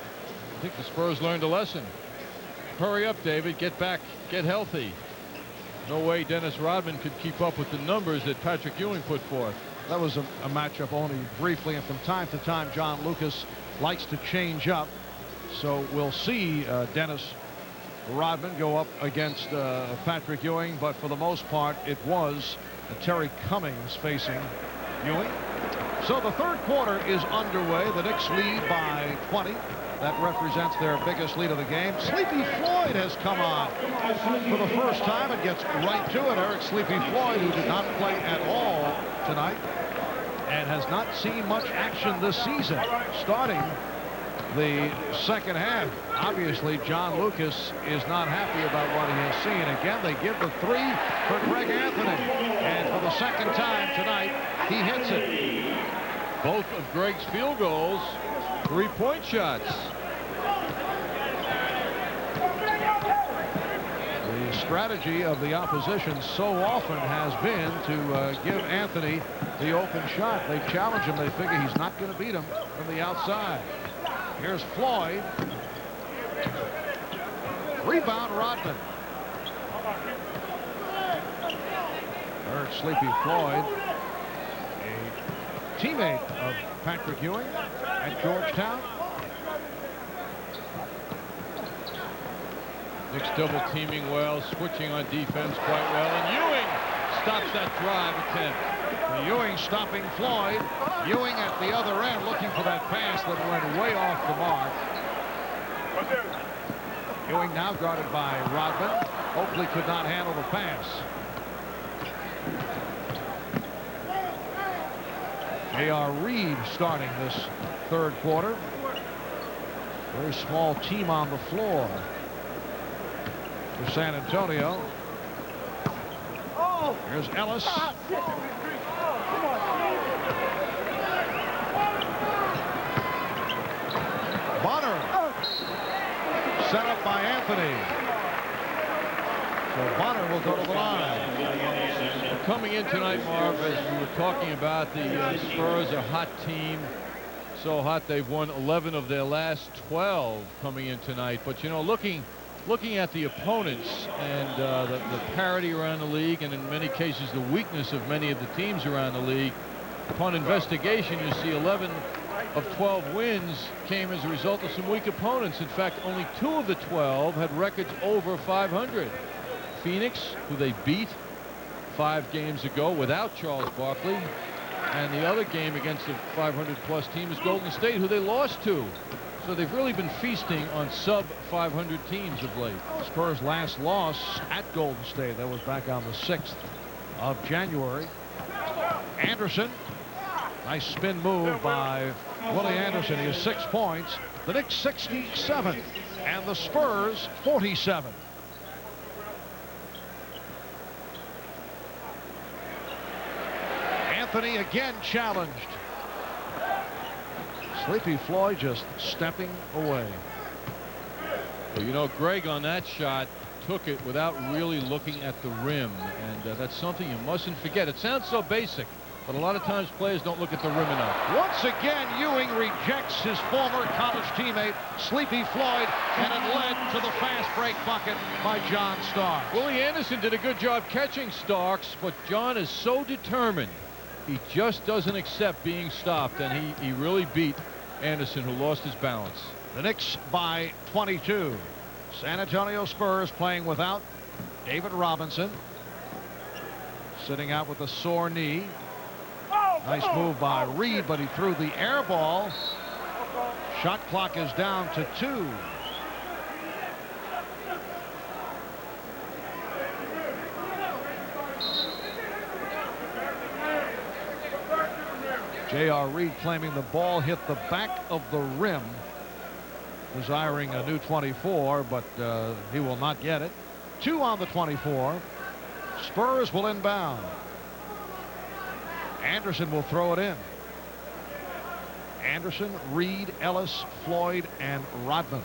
think the Spurs learned a lesson. Hurry up, David. Get back. Get healthy. No way Dennis Rodman could keep up with the numbers that Patrick Ewing put forth. That was a matchup only briefly, and from time to time, John Lucas likes to change up. So we'll see Dennis Rodman go up against Patrick Ewing, but for the most part, it was Terry Cummings facing Ewing. So the third quarter is underway. The Knicks lead by 20. That represents their biggest lead of the game. Sleepy Floyd has come on for the first time and gets right to it. Eric Sleepy Floyd, who did not play at all tonight and has not seen much action this season, starting the second half. Obviously, John Lucas is not happy about what he has seen. Again, they give the three for Greg Anthony. And for the second time tonight, he hits it. Both of Greg's field goals, three-point shots. The strategy of the opposition so often has been to give Anthony the open shot. They challenge him. They figure he's not going to beat him from the outside. Here's Floyd. Rebound, Rodman. Eric Sleepy Floyd, a teammate of Patrick Ewing at Georgetown. Knicks double teaming well, switching on defense quite well, and Ewing stops that drive attempt. Ewing stopping Floyd. Ewing at the other end looking for that pass that went way off the mark. Ewing now guarded by Rodman. Oakley could not handle the pass. J.R. Reed starting this third quarter. Very small team on the floor for San Antonio. Here's Ellis. Bonner. Set up by Anthony. So Bonner will go to the line. Coming in tonight, Marv, as we were talking about, the Spurs are a hot team. So hot they've won 11 of their last 12 coming in tonight. But, you know, looking at the opponents and the parity around the league, and in many cases the weakness of many of the teams around the league, upon investigation, you see 11 of 12 wins came as a result of some weak opponents. In fact, only 2 of the 12 had records over 500. Phoenix, who they beat 5 games ago without Charles Barkley, and the other game against a 500-plus team is Golden State, who they lost to. So they've really been feasting on sub-500 teams of late. Spurs' last loss at Golden State, that was back on the 6th of January. Anderson, nice spin move by Willie Anderson. He has 6 points. The Knicks 67 and the Spurs 47. Anthony again challenged. Sleepy Floyd just stepping away. Well, you know, Greg on that shot took it without really looking at the rim, and that's something you mustn't forget. It sounds so basic, but a lot of times players don't look at the rim enough. Once again, Ewing rejects his former college teammate, Sleepy Floyd, and it led to the fast break bucket by John Starks. Willie Anderson did a good job catching Starks, but John is so determined. He just doesn't accept being stopped, and he really beat Anderson, who lost his balance. The Knicks by 22. San Antonio Spurs playing without David Robinson. Sitting out with a sore knee. Nice move by Reed, but he threw the air ball. Shot clock is down to 2. J.R. Reed claiming the ball hit the back of the rim, desiring a new 24, but he will not get it. 2 on the 24. Spurs will inbound. Anderson will throw it in. Anderson, Reed, Ellis, Floyd, and Rodman.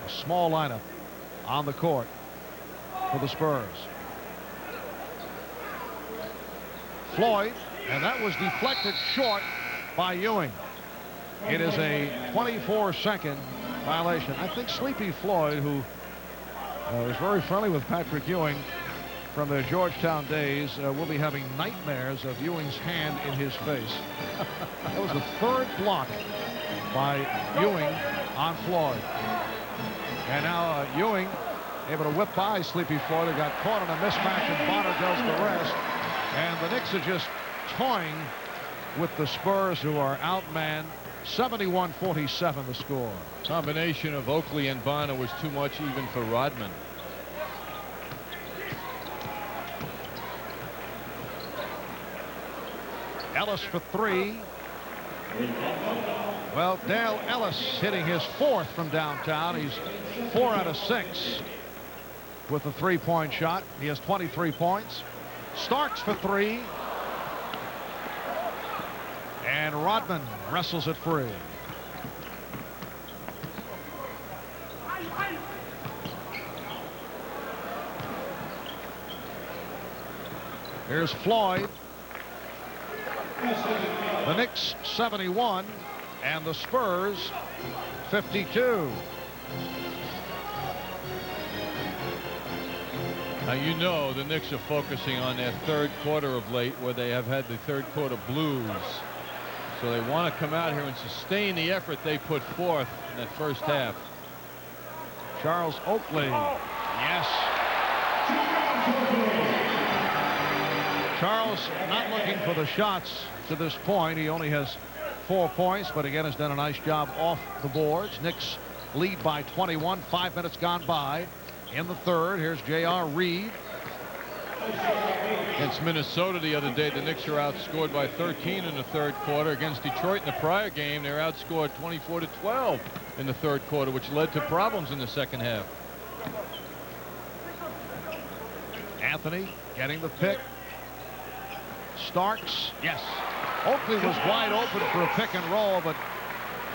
A small lineup on the court for the Spurs. Floyd, and that was deflected short by Ewing. It is a 24-second violation. I think Sleepy Floyd, who was very friendly with Patrick Ewing, from their Georgetown days will be having nightmares of Ewing's hand in his face. That was the third block by Ewing on Floyd. And now Ewing able to whip by Sleepy Floyd, who got caught in a mismatch, and Bonner does the rest. And the Knicks are just toying with the Spurs, who are outmanned 71-47 the score. Combination of Oakley and Bonner was too much even for Rodman. Ellis for three. Well, Dale Ellis hitting his fourth from downtown. He's 4 out of 6 with a three-point shot. He has 23 points. Starks for three. And Rodman wrestles it free. Here's Floyd. The Knicks 71 and the Spurs 52. Now, you know the Knicks are focusing on their third quarter of late, where they have had the third quarter blues. So they want to come out here and sustain the effort they put forth in that first half. Charles Oakley. Yes. Charles not looking for the shots to this point. He only has 4 points, but again has done a nice job off the boards. Knicks lead by 21. 5 minutes gone by in the third. Here's J.R. Reed. Against Minnesota the other day, the Knicks are outscored by 13 in the third quarter. Against Detroit in the prior game, they're outscored 24-12 in the third quarter, which led to problems in the second half. Anthony getting the pick. Starks, yes. Oakley was wide open for a pick and roll, but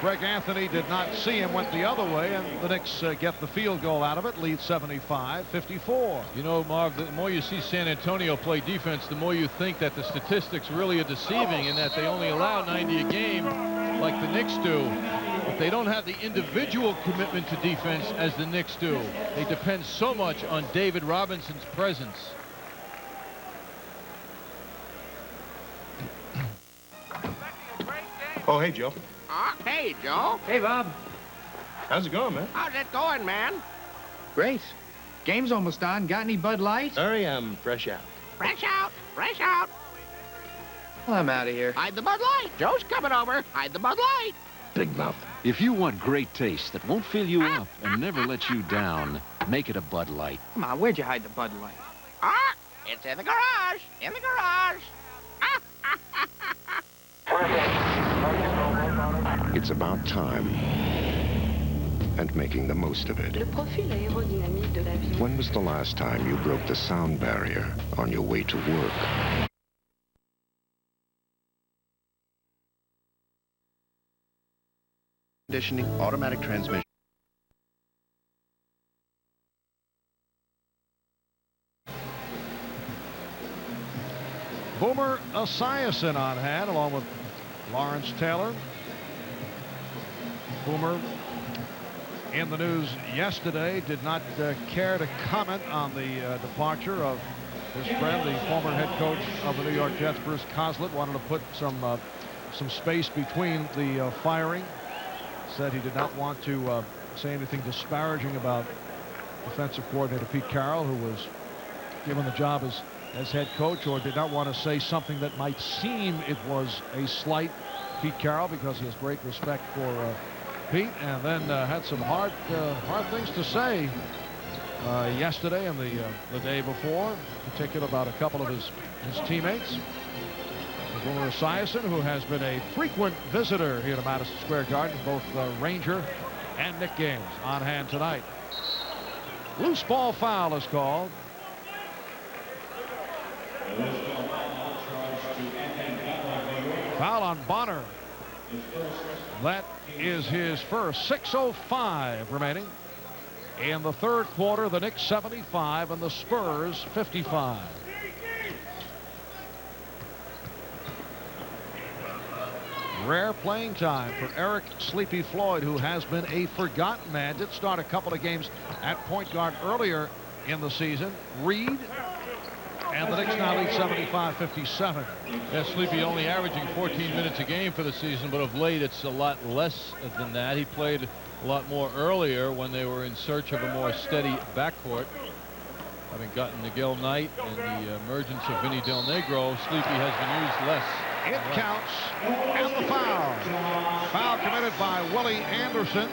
Greg Anthony did not see him, went the other way, and the Knicks get the field goal out of it, lead 75-54. You know, Marv, the more you see San Antonio play defense, the more you think that the statistics really are deceiving, and that they only allow 90 a game like the Knicks do. But they don't have the individual commitment to defense as the Knicks do. They depend so much on David Robinson's presence. Oh, hey, Joe. Hey, Joe. Hey, Bob. How's it going, man? How's it going, man? Great. Game's almost on. Got any Bud Light? Sorry, I'm fresh out. Fresh out. Fresh out. Well, I'm out of here. Hide the Bud Light. Joe's coming over. Hide the Bud Light. Big Mouth. If you want great taste that won't fill you up and never let you down, make it a Bud Light. Come on, where'd you hide the Bud Light? It's in the garage. In the garage. It's about time and making the most of it. When was the last time you broke the sound barrier on your way to work? Conditioning, automatic transmission. Boomer Esiason on hand, along with Lawrence Taylor. Boomer in the news yesterday, did not care to comment on the departure of his friend, the former head coach of the New York Jets, Bruce Coslett. Wanted to put some space between the firing. Said he did not want to say anything disparaging about defensive coordinator Pete Carroll, who was given the job as head coach, or did not want to say something that might seem it was a slight Pete Carroll, because he has great respect for Pete, and then had some hard things to say yesterday and the day before, in particular about a couple of his teammates. Boomer Esiason, who has been a frequent visitor here to Madison Square Garden, both Ranger and Knick games, on hand tonight. Loose ball foul is called. Foul on Bonner. That is his first. 6:05 remaining in the third quarter. The Knicks 75 and the Spurs 55. Rare playing time for Eric Sleepy Floyd, who has been a forgotten man. Did start a couple of games at point guard earlier in the season. Reed And the Knicks now lead 75-57. Yeah, Sleepy only averaging 14 minutes a game for the season, but of late it's a lot less than that. He played a lot more earlier when they were in search of a more steady backcourt. Having gotten Miguel Knight and the emergence of Vinny Del Negro, Sleepy has been used less. It counts, and the foul. Foul committed by Willie Anderson.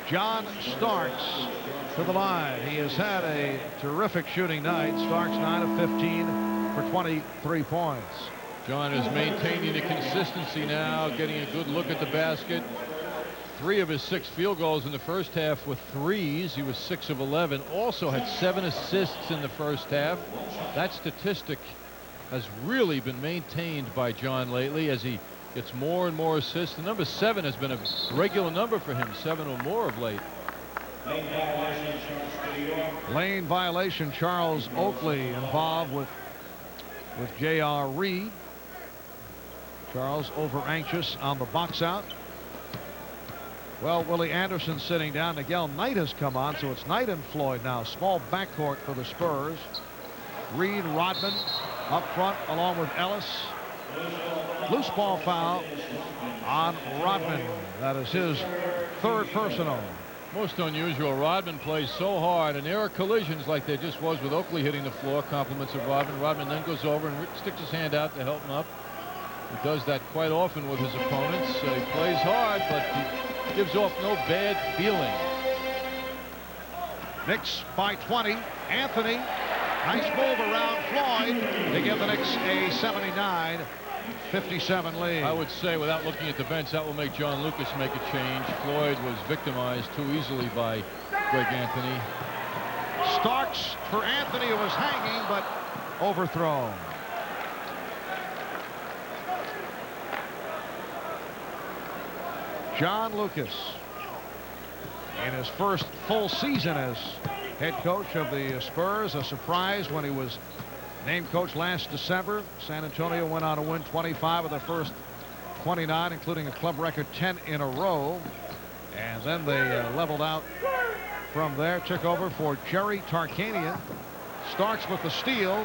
John Starks to the line. He has had a terrific shooting night. Starks 9 of 15 for 23 points. John is maintaining the consistency now, getting a good look at the basket. 3 of his 6 field goals in the first half with threes. He was 6 of 11. Also had 7 assists in the first half. That statistic has really been maintained by John lately as he gets more and more assists. The number 7 has been a regular number for him, 7 or more of late. Lane violation. Charles Oakley involved with J.R. Reed. Charles over anxious on the box out. Well, Willie Anderson sitting down. Miguel Knight has come on, so it's Knight and Floyd now. Small backcourt for the Spurs. Reed, Rodman up front along with Ellis. Loose ball foul on Rodman. That is his 3rd personal. Most unusual. Rodman plays so hard, and there are collisions like there just was with Oakley hitting the floor. Compliments of Rodman. Rodman then goes over and sticks his hand out to help him up. He does that quite often with his opponents. He plays hard, but he gives off no bad feeling. Knicks by 20. Anthony. Nice move around Floyd to give the Knicks a 79-57 lead. I would say, without looking at the bench, that will make John Lucas make a change. Floyd was victimized too easily by Greg Anthony. Starks for Anthony, who was hanging, but overthrown. John Lucas, in his first full season as head coach of the Spurs, a surprise when he was named coach last December. San Antonio went on to win 25 of their first 29, including a club record 10 in a row. And then they leveled out from there. Took over for Jerry Tarkanian. Starks with the steal.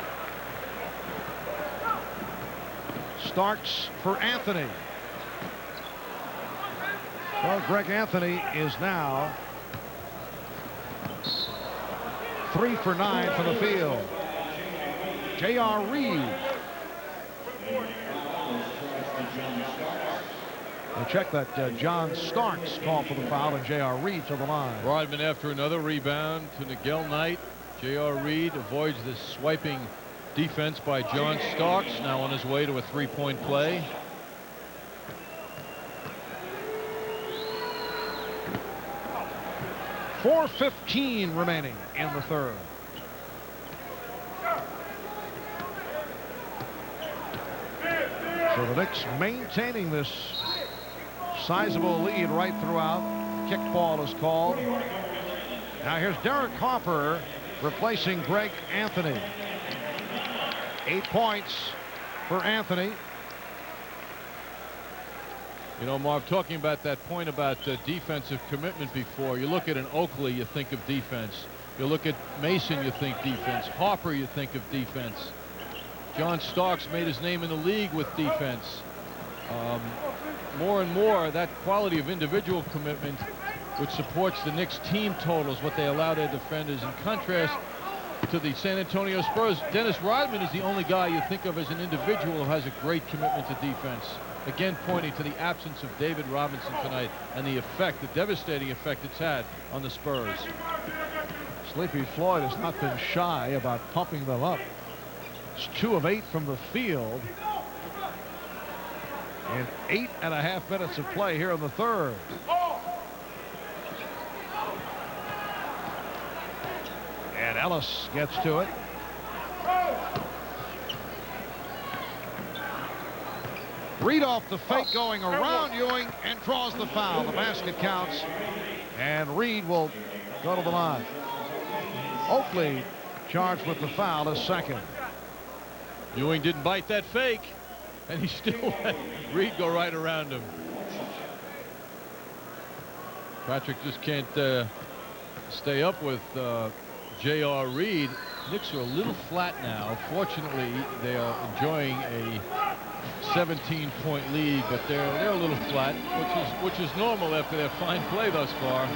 Starks for Anthony. Well, Greg Anthony is now 3 for 9 from the field. J.R. Reed. We'll check that John Starks called for the foul and J.R. Reed to the line. Rodman after another rebound to Miguel Knight. J.R. Reed avoids this swiping defense by John Starks, now on his way to a 3-point play. .415 remaining in the third. So the Knicks maintaining this sizable lead right throughout. Kick ball is called. Now here's Derek Harper replacing Greg Anthony. 8 points for Anthony. You know, Marv, talking about that point about defensive commitment before, you look at an Oakley, you think of defense. You look at Mason, you think defense. Harper, you think of defense. John Starks made his name in the league with defense. More and more, that quality of individual commitment, which supports the Knicks team totals, what they allow their defenders. In contrast to the San Antonio Spurs, Dennis Rodman is the only guy you think of as an individual who has a great commitment to defense. Again, pointing to the absence of David Robinson tonight and the effect, the devastating effect it's had on the Spurs. Sleepy Floyd has not been shy about pumping them up. It's 2 of 8 from the field in 8.5 minutes of play here in the third. And Ellis gets to it. Reed off the fake, going around Ewing and draws the foul. The basket counts, and Reed will go to the line. Oakley charged with the foul, his second. Ewing didn't bite that fake, and he still let Reed go right around him. Patrick just can't stay up with J.R. Reed. Knicks are a little flat now. Fortunately, they are enjoying a 17-point lead, but they're a little flat, which is normal after their fine play thus far.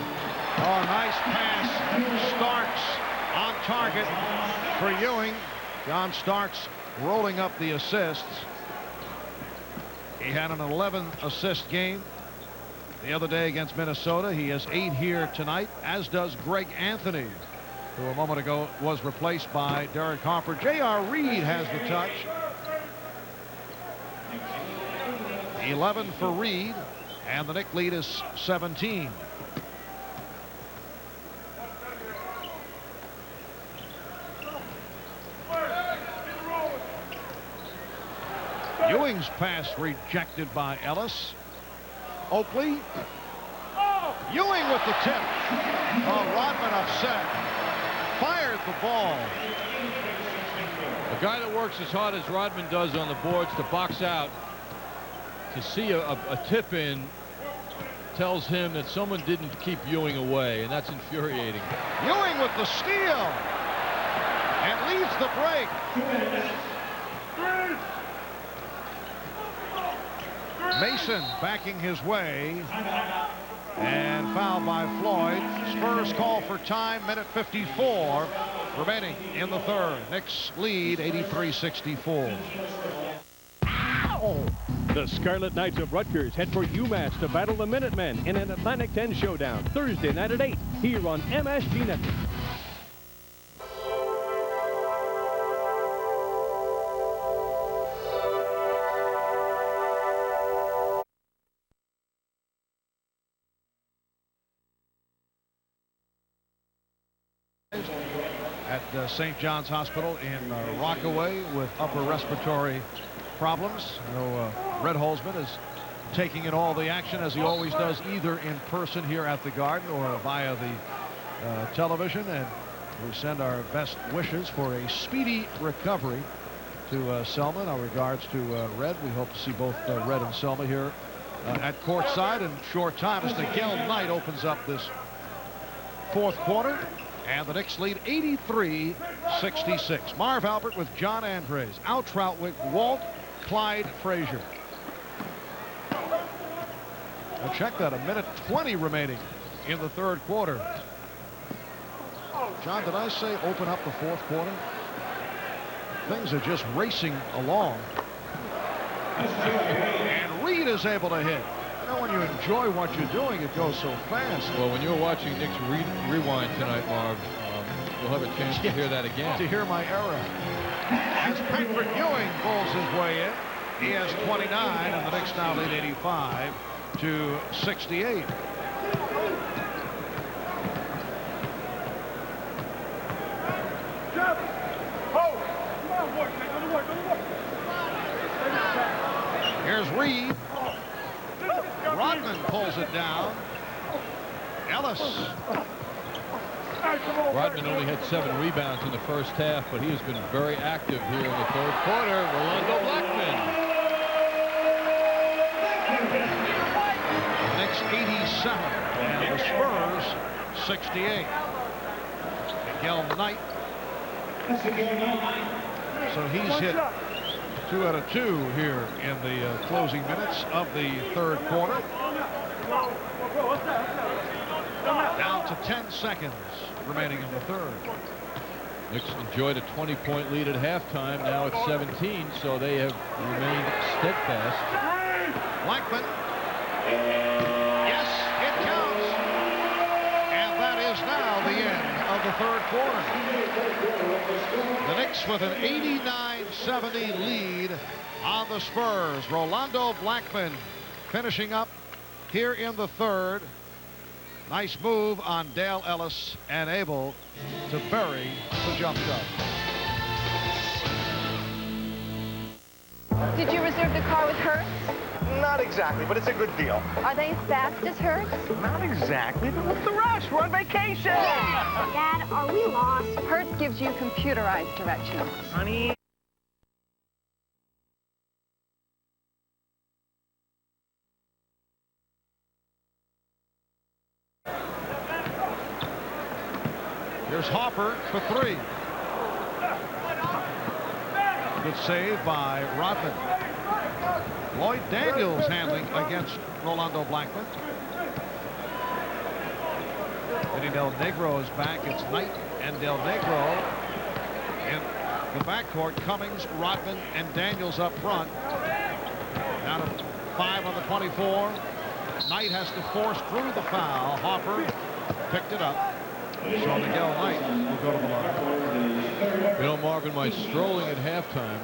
Oh, nice pass. Starks on target for Ewing. John Starks rolling up the assists. He had an 11-assist game the other day against Minnesota. He has 8 here tonight, as does Greg Anthony, who a moment ago was replaced by Derek Harper. J.R. Reed has the touch. 11 for Reed, and the Knick lead is 17. Ewing's pass rejected by Ellis. Oakley. Ewing with the tip. Oh, Rodman upset. Fired the ball. A guy that works as hard as Rodman does on the boards to box out, to see a tip in tells him that someone didn't keep Ewing away, and that's infuriating. Ewing with the steal and leads the break. Mason backing his way, and fouled by Floyd. Spurs call for time, minute 54 remaining in the third. Knicks lead 83-64. The Scarlet Knights of Rutgers head for UMass to battle the Minutemen in an Atlantic 10 showdown Thursday night at 8 here on MSG Network. At St. John's Hospital in Rockaway with upper respiratory problems. Red Holzman is taking in all the action, as he always does, either in person here at the Garden or via the television. And we send our best wishes for a speedy recovery to Selma. Our regards to Red. We hope to see both Red and Selma here at courtside in short time as Miguel Knight opens up this fourth quarter. And the Knicks lead 83-66. Marv Albert with John Andres, Al Troutwick, Walt, Clyde Frazier. And check that, a minute 20 remaining in the third quarter. John, did I say open up the fourth quarter? Things are just racing along. And Reed is able to hit. You know, when you enjoy what you're doing, it goes so fast. Well, when you're watching Knicks Rewind tonight, Marv, you'll have a chance to hear that again. To hear my error. As Patrick Ewing pulls his way in, he has 29, and the Knicks now lead 85-68. Here's Reed. Rodman pulls it down. Ellis. Rodman only had 7 rebounds in the first half, but he has been very active here in the third quarter. Rolando Blackman. Knicks 87 and the Spurs 68. Miguel Knight. So he's hit 2 out of 2 here in the closing minutes of the third quarter. Down to 10 seconds remaining in the third. Knicks enjoyed a 20-point lead at halftime. Now it's 17, so they have remained steadfast. Blackman. Yes, it counts. And that is now the end of the third quarter. The Knicks with an 89-70 lead on the Spurs. Rolando Blackman finishing up here in the third. Nice move on Dale Ellis and able to bury the jump shot. Did you reserve the car with Hertz? Not exactly, but it's a good deal. Are they as fast as Hertz? Not exactly, but what's the rush? We're on vacation! Yeah. Dad, are we lost? Hertz gives you computerized directions. Honey. Here's Hopper. for three. Good save by Rodman. Lloyd Daniels handling against Rolando Blackman. Eddie Del Negro is back. It's Knight and Del Negro in the backcourt. Cummings, Rodman, and Daniels up front. Down to 5 on the 24. Knight has to force through the foul. Harper picked it up. So Miguel Knight will go to the line. You know, Marvin, my strolling at halftime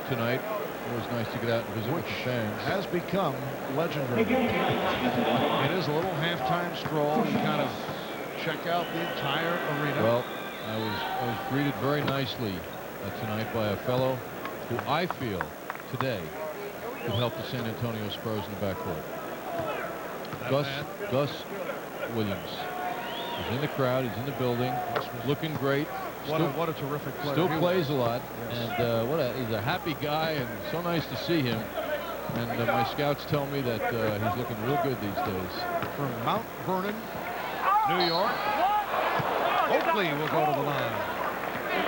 tonight, it was nice to get out and visit with the fans, has become legendary. It is a little halftime stroll. You kind of check out the entire arena. Well, I was greeted very nicely tonight by a fellow who I feel today could help the San Antonio Spurs in the backcourt. Gus Williams. He's in the crowd. He's in the building. Looking great. What a terrific player. Still plays a lot. Yes. And he's a happy guy, and so nice to see him. And my scouts tell me that he's looking real good these days. From Mount Vernon, New York, Oakley will go to the line. A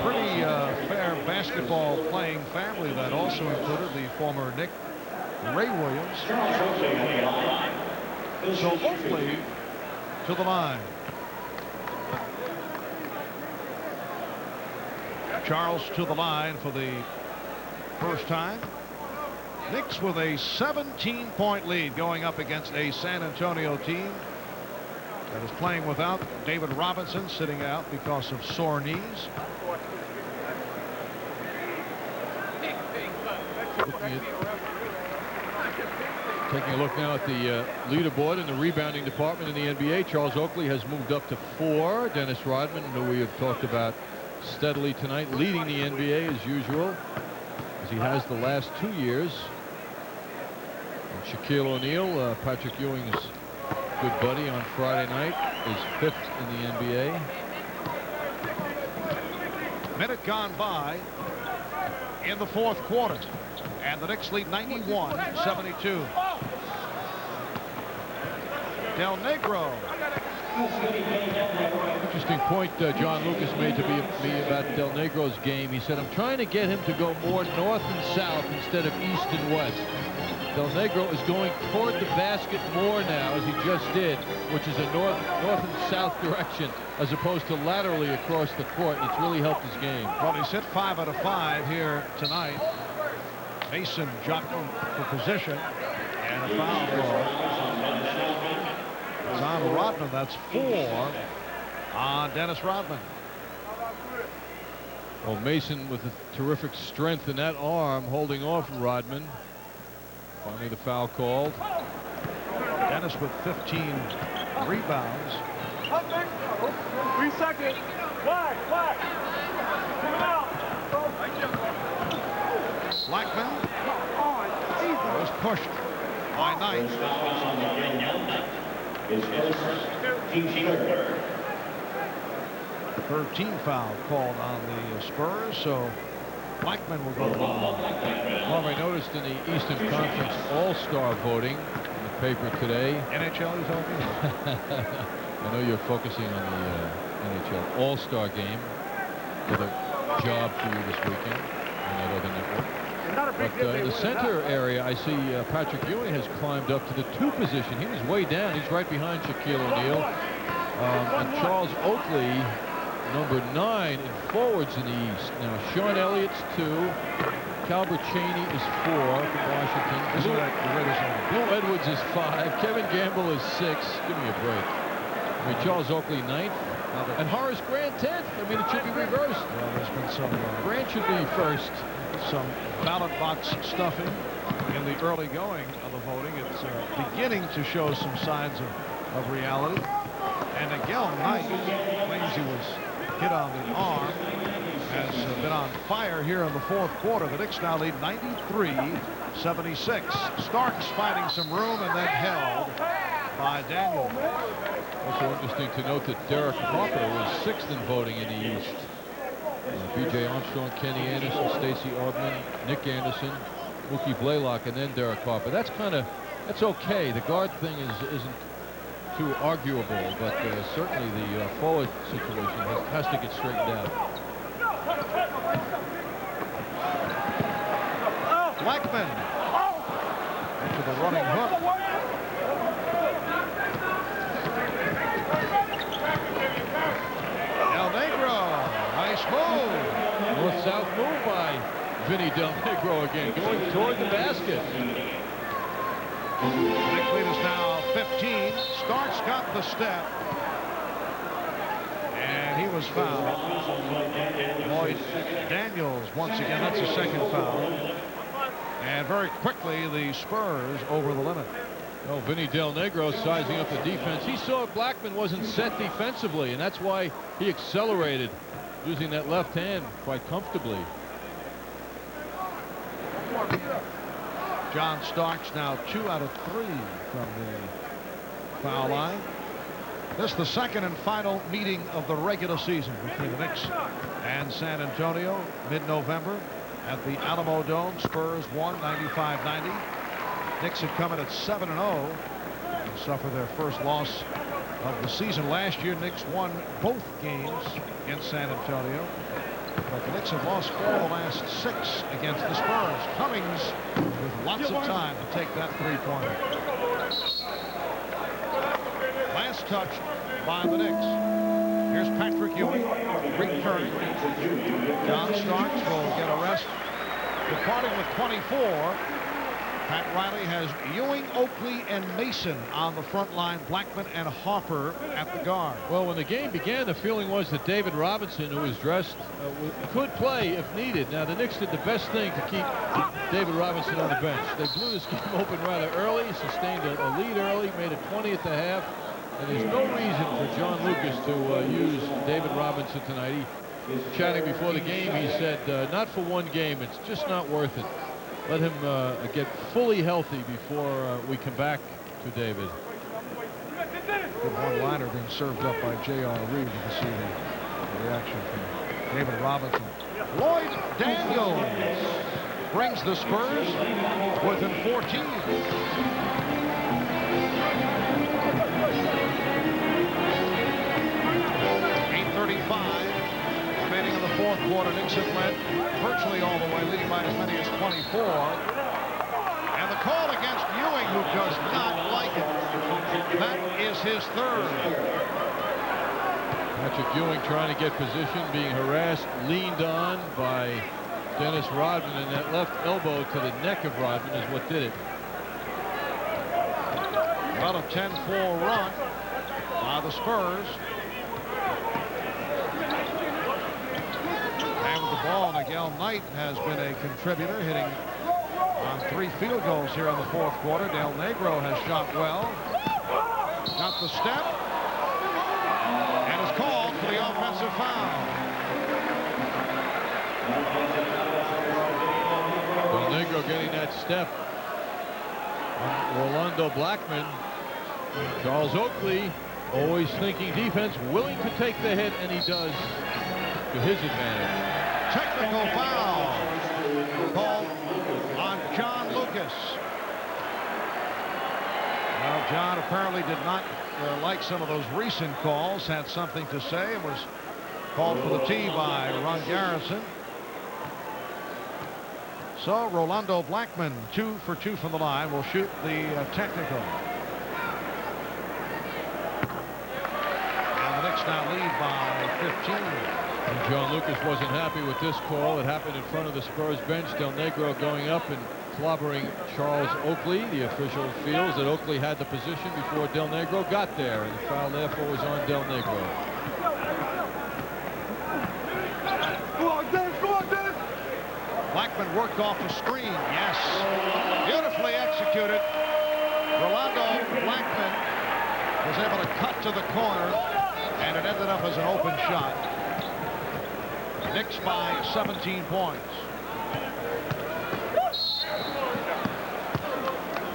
pretty fair basketball playing family that also included the former Knick Ray Williams. So Oakley to the line. Charles to the line for the first time. Knicks with a 17-point lead going up against a San Antonio team that is playing without David Robinson, sitting out because of sore knees. Taking a look now at the leaderboard in the rebounding department in the NBA. Charles Oakley has moved up to 4. Dennis Rodman, who we have talked about steadily tonight, leading the NBA as usual, as he has the last 2 years. And Shaquille O'Neal, Patrick Ewing's good buddy on Friday night, is 5th in the NBA. Minute gone by in the 4th quarter, and the Knicks lead 91-72. Del Negro. Interesting point John Lucas made to me about Del Negro's game. He said, I'm trying to get him to go more north and south instead of east and west. Del Negro is going toward the basket more now, as he just did, which is a north and south direction, as opposed to laterally across the court. It's really helped his game. Well, he's hit 5 out of 5 here tonight. Mason jockeying for position, and a foul call. It's on Rodman. That's 4 on Dennis Rodman. Well, Mason with a terrific strength in that arm, holding off Rodman. Finally, the foul called. Dennis with 15 rebounds. 3 seconds. Flag. Blackman was pushed by Knight. 13 foul called on the Spurs, so Blackman will go to the line. Well, I noticed in the Eastern Conference All-Star voting in the paper today. NHL, you talking? I know you're focusing on the NHL All-Star game with a job for you this weekend on that other network. But in the center area, I see Patrick Ewing has climbed up to the 2 position. He was way down. He's right behind Shaquille O'Neal. And Charles Oakley, number 9 in forwards in the East. Now, Sean Elliott's 2. Calbert Cheney is 4 from Washington. Blue Edwards is 5. Kevin Gamble is 6. Give me a break. I mean, Charles Oakley 9th. And Horace Grant 10th. I mean, it should be reversed. Well, there's been some... Grant should be first. Some ballot box stuffing in the early going of the voting. It's beginning to show some signs of reality. And Miguel Knight claims he was hit on the arm, has been on fire here in the 4th quarter. The Knicks now lead 93-76. Starks finding some room and then held by Daniel. Also interesting to note that Derek Harper was 6th in voting in the East. B.J. Armstrong, Kenny Anderson, Stacey Augmon, Nick Anderson, Mookie Blaylock, and then Derek Harper. That's okay. The guard thing isn't too arguable, but certainly the forward situation has to get straightened out. Blackman into the running hook. Del Negro, nice move. North-south move by Vinny Del Negro again, going toward the basket. Nick lead is now 15. Starks got the step. And he was fouled. Lloyd Daniels, once again, that's a second foul. And very quickly, the Spurs over the limit. Oh, Vinny Del Negro sizing up the defense. He saw Blackman wasn't set defensively, and that's why he accelerated, using that left hand quite comfortably. John Starks now 2 out of 3 from the foul line. This is the second and final meeting of the regular season between the Knicks and San Antonio, mid-November at the Alamo Dome. Spurs won 95-90. Knicks had come in at 7-0 and suffered their first loss of the season. Last year, Knicks won both games in San Antonio. But the Knicks have lost 4 of the last 6 against the Spurs. Cummings with lots of time to take that three-pointer. Last touch by the Knicks. Here's Patrick Ewing returning. John Starks will get a rest. Departing with 24. Pat Riley has Ewing, Oakley, and Mason on the front line. Blackman and Harper at the guard. Well, when the game began, the feeling was that David Robinson, who was dressed, could play if needed. Now, the Knicks did the best thing to keep David Robinson on the bench. They blew this game open rather early, sustained a lead early, made it 20 at the half, and there's no reason for John Lucas to use David Robinson tonight. He chatting before the game, he said, not for one game, it's just not worth it. Let him get fully healthy before we come back to David. Good one-liner being served up by J.R. Reed. You can see the reaction from David Robinson. Lloyd Daniels brings the Spurs within 14. 8:35 remaining in the fourth quarter. Knicks have led virtually all the way, leading by as many as 24. And the call against Ewing, who does not like it. That is his third. Patrick Ewing trying to get position, being harassed, leaned on by Dennis Rodman, and that left elbow to the neck of Rodman is what did it. About a 10-4 run by the Spurs. And with the ball, Miguel Knight has been a contributor, hitting on 3 field goals here in the fourth quarter. Del Negro has shot well. Got the step. And is called for the offensive foul. Del Negro getting that step. Rolando Blackman. Charles Oakley always thinking defense, willing to take the hit, and he does to his advantage. Technical foul called on John Lucas. Well, John apparently did not like some of those recent calls, had something to say, and was called for the tee by Ron Garrison. So Rolando Blackman, 2 for 2 from the line, will shoot the technical. And the Knicks now lead by 15. And John Lucas wasn't happy with this call. It happened in front of the Spurs bench. Del Negro going up and clobbering Charles Oakley. The official feels that Oakley had the position before Del Negro got there, and the foul therefore was on Del Negro. Blackman worked off the screen. Yes. Beautifully executed. Rolando Blackman was able to cut to the corner, and it ended up as an open shot. Knicks by 17 points.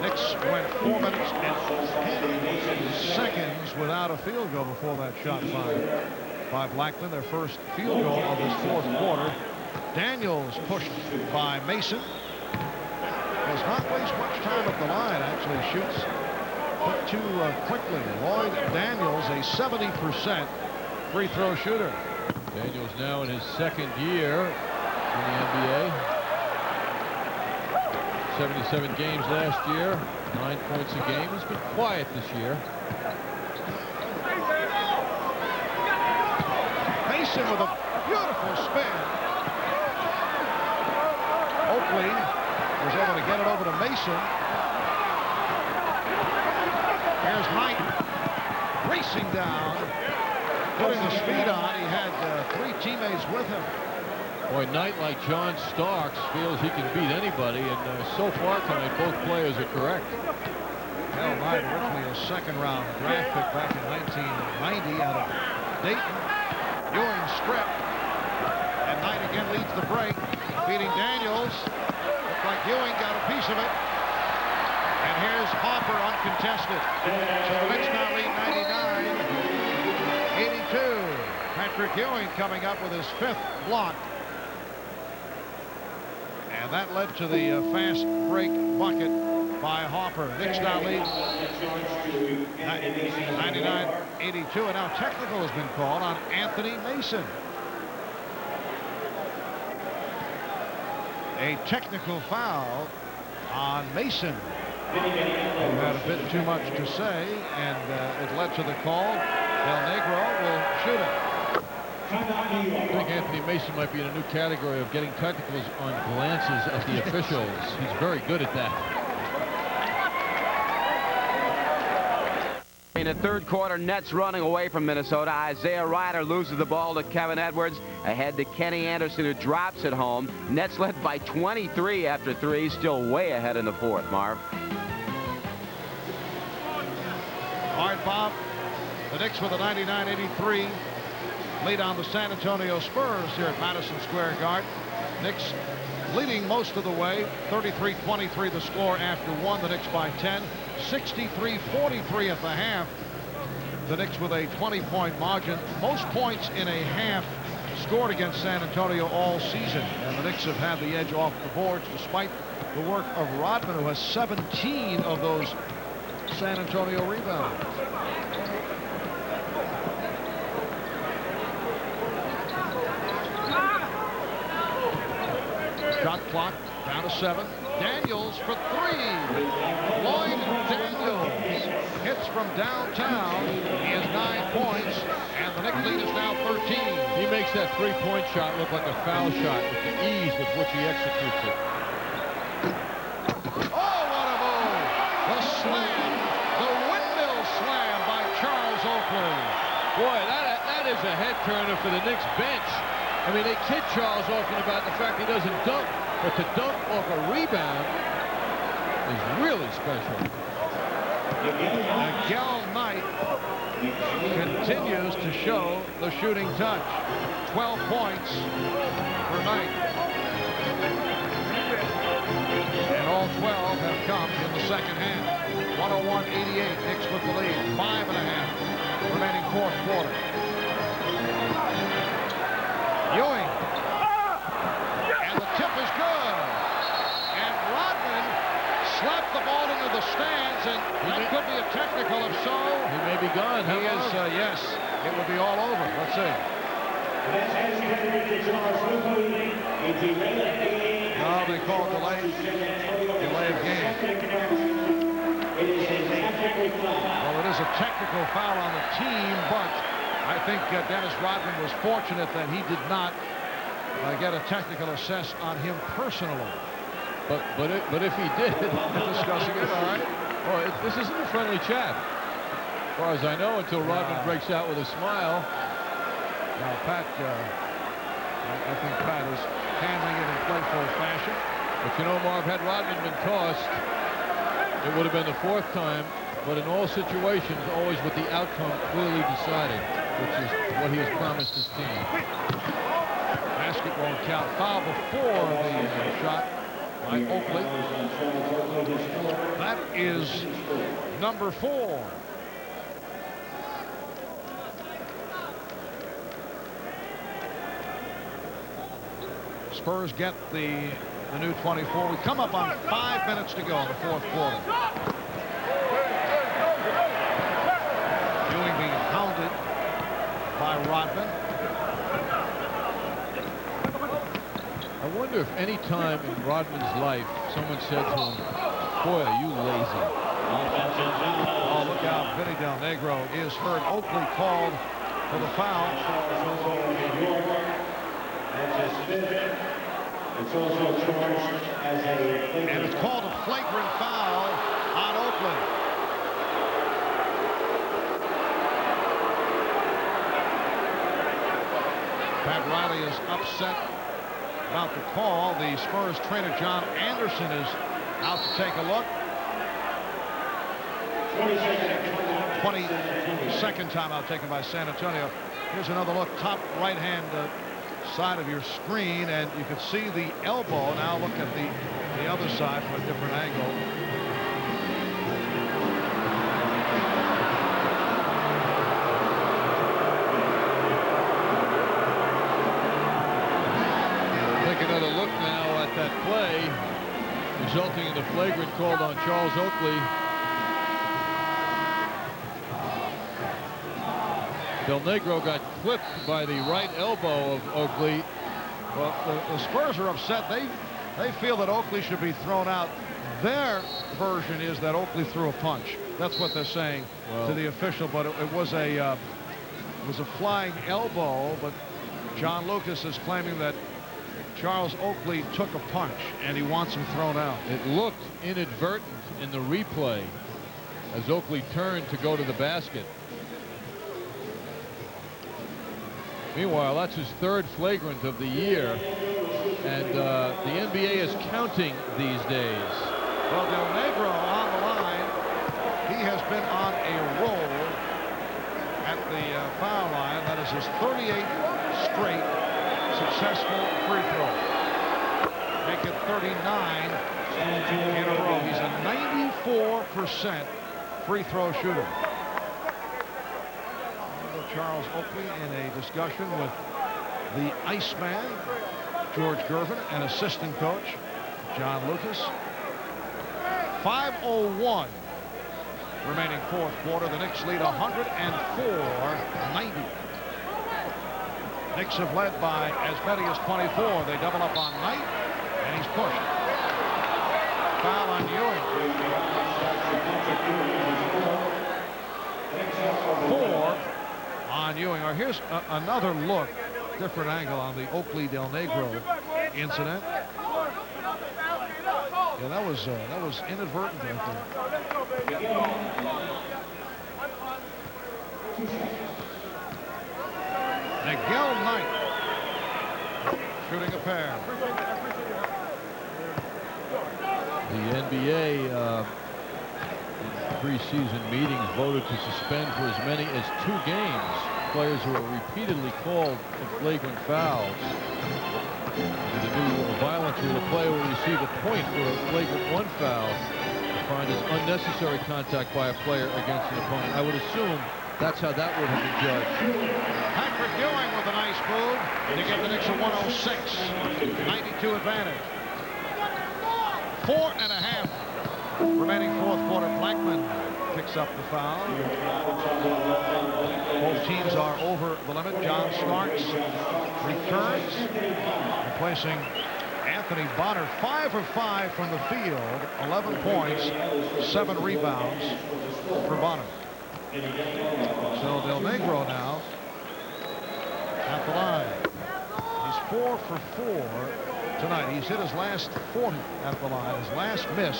Knicks went 4 minutes and 10 seconds without a field goal before that shot fired by Blackman. Their first field goal of this fourth quarter. Daniels pushed by Mason. Does not waste much time at the line. Actually shoots put too quickly. Lloyd Daniels, a 70% free throw shooter. Daniels now in his second year in the NBA. 77 games last year, 9 points a game. He's been quiet this year. Mason with a beautiful spin. Oakley was able to get it over to Mason. Here's Knight racing down, putting the speed on. He had 3 teammates with him. Boy, Knight, like John Starks, feels he can beat anybody, and so far tonight, both players are correct. Cal Knight, originally a second-round draft pick back in 1990 out of Dayton. Ewing stripped, and Knight again leads the break, beating Daniels. Looks like Ewing got a piece of it. And here's Harper uncontested. So the Knicks now lead 99-82. Patrick Ewing coming up with his 5th block. And that led to the fast break bucket by Harper. Knicks now lead 99-82. And now technical has been called on Anthony Mason. A technical foul on Mason, who had a bit too much to say, and it led to the call. Del Negro will shoot it. I think Anthony Mason might be in a new category of getting technicals on glances at the officials. He's very good at that. In the third quarter, Nets running away from Minnesota. Isaiah Ryder loses the ball to Kevin Edwards. Ahead to Kenny Anderson, who drops it home. Nets led by 23 after 3. Still way ahead in the fourth, Marv. All right, Bob. The Knicks with a 99-83 lead on the San Antonio Spurs here at Madison Square Garden. Knicks leading most of the way. 33-23 the score after 1. The Knicks by 10. 63-43 at the half. The Knicks with a 20-point margin. Most points in a half scored against San Antonio all season. And the Knicks have had the edge off the boards despite the work of Rodman, who has 17 of those San Antonio rebounds. Shot clock down to 7. Daniels for 3. Lloyd Daniels hits from downtown. He has 9 points, and the Knicks lead is now 13. He makes that three-point shot look like a foul shot with the ease with which he executes it. Oh, what a move! The slam, the windmill slam by Charles Oakley. Boy, that is a head turner for the Knicks bench. I mean, they kid Charles often about the fact he doesn't dunk, but to dunk off a rebound is really special. Miguel Knight continues to show the shooting touch. 12 points for Knight. And all 12 have come in the second half. 101-88, Knicks with the lead. 5.5 remaining fourth quarter. Ewing. And the tip is good. And Rodman slapped the ball into the stands, and that could be a technical. If so, he may be gone. He is, yes. It will be all over. Let's see. No, they call delay of game. Well, it is a technical foul on the team, but I think Dennis Rodman was fortunate that he did not get a technical assessed on him personally. But if he did, discussing it, all right. Well, this isn't a friendly chat, as far as I know, until Rodman breaks out with a smile. Now, Pat, I think Pat is handling it in playful fashion. But you know, Marv, had Rodman been tossed, it would have been the 4th time. But in all situations, always with the outcome clearly decided, which is what he has promised his team. Basket won't count. Foul before the shot by Oakley. That is number 4. Spurs get the new 24. We come up on 5 minutes to go in the fourth quarter. by Rodman. I wonder if any time in Rodman's life someone said to him, boy, are you lazy. Oh, look out. Vinny Del Negro is hurt. Oakley called for the foul. And it's called a flagrant foul on Oakley. Pat Riley is upset about the call. The Spurs trainer John Anderson is out to take a look. 22nd timeout taken by San Antonio. Here's another look, top right-hand side of your screen, and you can see the elbow. Now look at the other side from a different angle. Take another look now at that play, resulting in the flagrant called on Charles Oakley. Del Negro got clipped by the right elbow of Oakley. Well, the Spurs are upset. They feel that Oakley should be thrown out. Their version is that Oakley threw a punch. That's what they're saying to the official. But it was a flying elbow. But John Lucas is claiming that Charles Oakley took a punch and he wants him thrown out. It looked inadvertent in the replay as Oakley turned to go to the basket. Meanwhile, that's his third flagrant of the year, and the NBA is counting these days. Well, Del Negro on the line. He has been on a roll at the foul line. That is his 38th straight successful free throw. Make it 39 in a row. He's a 94% free throw shooter. Charles Oakley in a discussion with the Iceman, George Gervin, and assistant coach John Lucas. 5:01 remaining fourth quarter. The Knicks lead 104-90. Knicks have led by as many as 24. They double up on Knight, and he's pushed. Foul on Ewing. 4 on Ewing. Here's another look, different angle on the Oakley Del Negro incident. Yeah, that was inadvertent right there. Miguel Knight shooting a pair. The NBA preseason meetings voted to suspend for as many as 2 games players who are repeatedly called for flagrant fouls. With the new violence rule, a player will receive a point for a flagrant 1 foul defined as unnecessary contact by a player against an opponent. I would assume that's how that would have been judged. Patrick Ewing with a nice move to give the Knicks a 106-92 advantage. 4.5 remaining fourth quarter. Blackman picks up the foul. Both teams are over the limit. John Starks returns, replacing Anthony Bonner. 5 of 5 from the field, 11 points, 7 rebounds for Bonner. So Del Negro now at the line. He's 4 for 4 tonight. He's hit his last 40 at the line. His last miss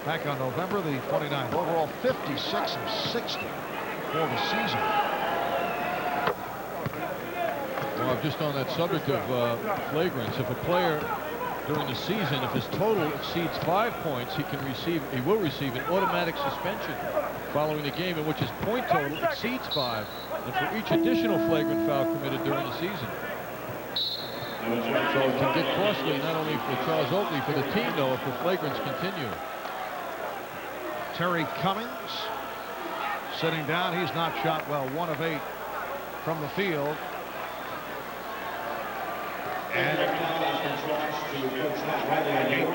back on November the 29th. Overall 56 of 60 for the season. Well, just on that subject of flagrants, if a player during the season, if his total exceeds 5 points, he will receive an automatic suspension following the game in which his point total exceeds 5, and for each additional flagrant foul committed during the season. So it can get costly not only for Charles Oakley, for the team though, if the flagrants continue. Terry Cummings sitting down. He's not shot well. 1 of 8 from the field. And a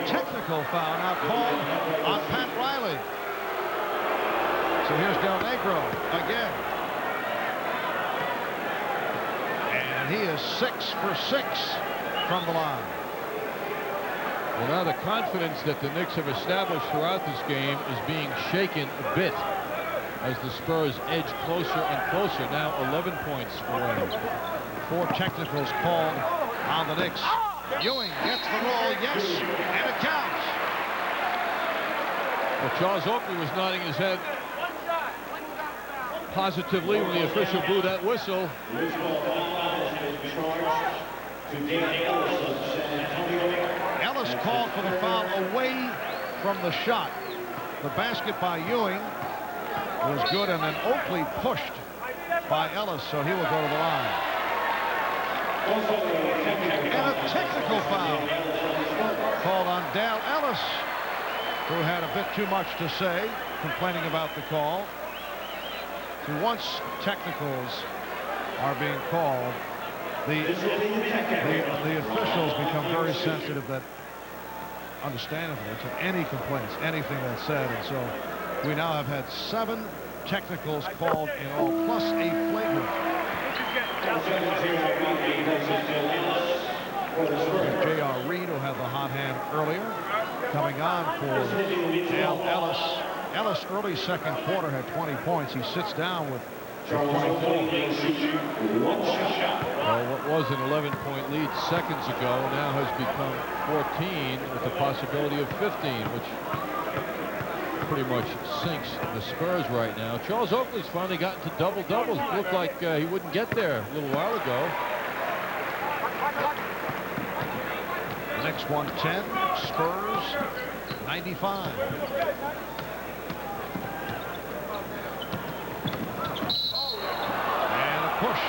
technical foul now called on Pat Riley. So here's Del Negro again. And he is 6 for 6 from the line. Well, now the confidence that the Knicks have established throughout this game is being shaken a bit as the Spurs edge closer and closer. Now 11 points away. 4 technicals called on the Knicks. Ewing gets the roll, yes, and it counts. Well, Charles Oakley was nodding his head positively when the official blew that whistle. Ellis called for the foul away from the shot. The basket by Ewing was good, and then Oakley pushed by Ellis, so he will go to the line. And a technical foul called on Dale Ellis, who had a bit too much to say, complaining about the call. So once technicals are being called, the officials become very sensitive, that understandably, to any complaints, anything that's said. And so we now have had 7 technicals called in all, plus a flagrant. J.R. Reed, who had the hot hand earlier, coming on for Dale Ellis. Ellis, early second quarter, had 20 points. He sits down with 24. Well, what was an 11-point lead seconds ago now has become 14 with the possibility of 15, which pretty much sinks the Spurs right now. Charles Oakley's finally gotten to double-doubles. It looked like he wouldn't get there a little while ago. The next 110, Spurs 95. And a push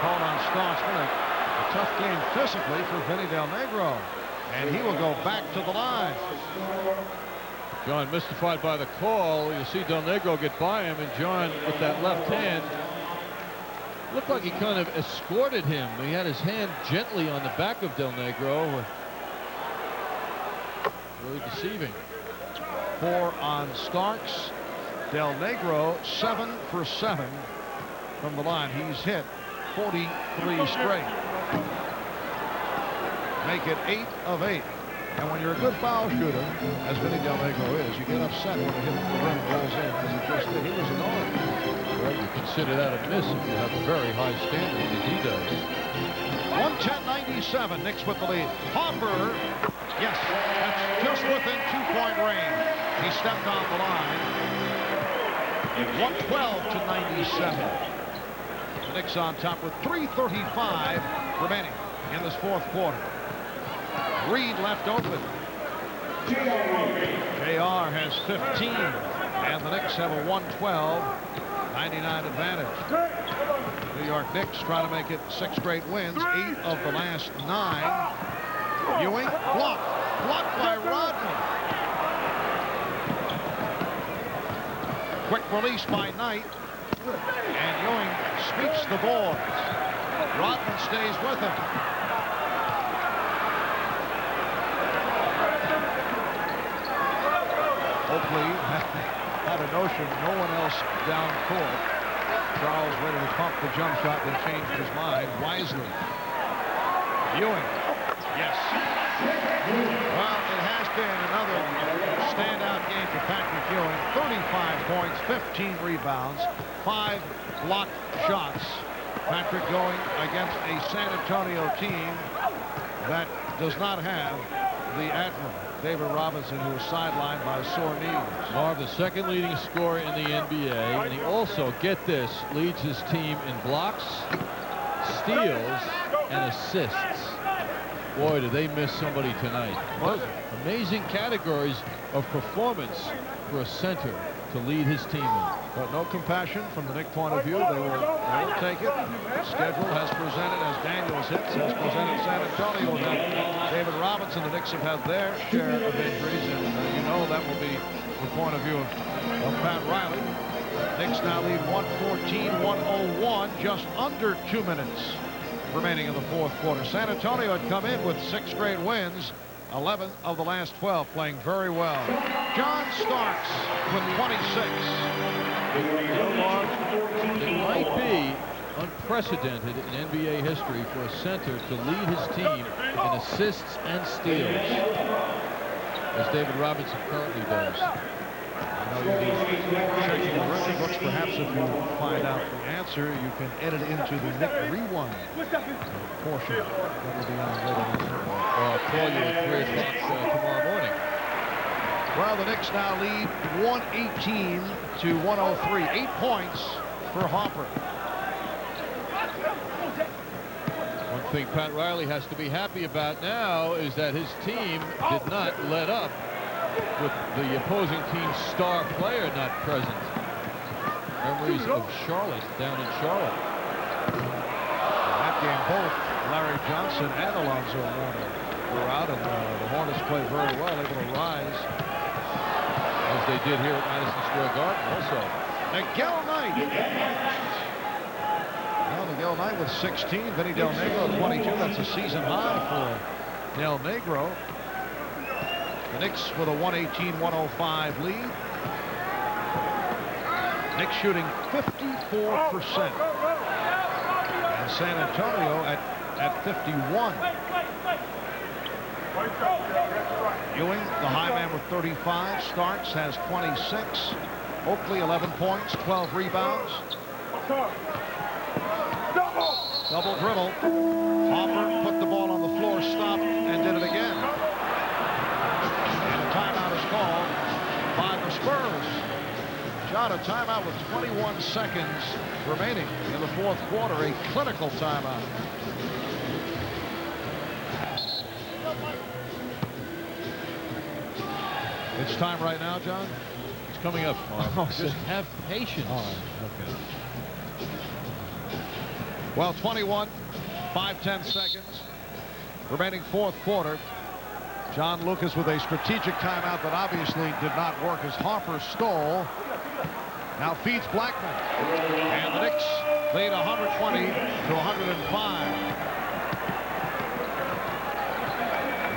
called on Starks. A tough game physically for Vinny Del Negro. And he will go back to the line. John mystified by the call. You see Del Negro get by him, and John with that left hand looked like he kind of escorted him. He had his hand gently on the back of Del Negro. Really deceiving. 4 on Starks. Del Negro 7 for 7 from the line. He's hit 43 straight. Make it 8 of 8. And when you're a good foul shooter, as Vinny Del Negro is, you get upset when the rim rolls in, as he just did. He was annoyed. Well, you consider that a miss if you have a very high standard, as he does. 110-97, Knicks with the lead. Harper, yes, that's just within 2-point range. He stepped on the line. 112-97. The Knicks on top with 3:35 remaining in this fourth quarter. Reed left open. JR has 15, and the Knicks have a 112-99 advantage. New York Knicks trying to make it 6 straight wins, 8 of the last 9. Ewing blocked by Rodman. Quick release by Knight, and Ewing sweeps the boards. Rodman stays with him. Oakley had a notion, no one else down court. Charles ready to pump the jump shot, then changed his mind wisely. Ewing, yes. Well, it has been another standout game for Patrick Ewing. 35 points, 15 rebounds, 5 blocked shots. Patrick going against a San Antonio team that does not have the Admiral, David Robinson, who was sidelined by sore knees. Marv, the second leading scorer in the NBA, and he also, get this, leads his team in blocks, steals, and assists. Boy, did they miss somebody tonight. Those amazing categories of performance for a center to lead his team in. But no compassion from the Knick point of view. They will take it. The schedule has presented, as Daniels hits, has presented San Antonio with that. David Robinson, the Knicks have had their share of injuries, and you know that will be the point of view of Pat Riley. Knicks now lead 114-101, just under 2 minutes remaining in the fourth quarter. San Antonio had come in with 6 straight wins, 11 of the last 12, playing very well. John Starks with 26. It might be a unprecedented in NBA history for a center to lead his team in assists and steals, as David Robinson currently does. I know you'll be checking the record books. Perhaps if you find out the answer, you can edit into the Nick Rewind portion that will be on later on. Or I'll call you at 3 o'clock tomorrow morning. Well, the Knicks now lead 118 to 103. 8 points for Harper. One thing Pat Riley has to be happy about now is that his team did not let up with the opposing team's star player not present. Memories of Charlotte, down in Charlotte. In that game, both Larry Johnson and Alonzo Mourning were out, and the Hornets played very well, able to rise, as they did here at Madison Square Garden also. Miguel Knight. Well, Miguel Knight with 16. Vinny Del Negro 22. That's a season high for Del Negro. The Knicks with a 118-105 lead. Knicks shooting 54%. And San Antonio at 51. Ewing, the high man with 35. Starks has 26. Oakley, 11 points, 12 rebounds. Double dribble. Hopper put the ball on the floor, stopped, and did it again. And a timeout is called by the Spurs. John, a timeout with 21 seconds remaining in the fourth quarter. A clinical timeout. It's time right now, John? It's coming up. Just have patience. All right, okay. Well, 21, 5-10 seconds. Remaining fourth quarter. John Lucas with a strategic timeout that obviously did not work as Harper stole. Now feeds Blackman. And the Knicks lead 120 to 105.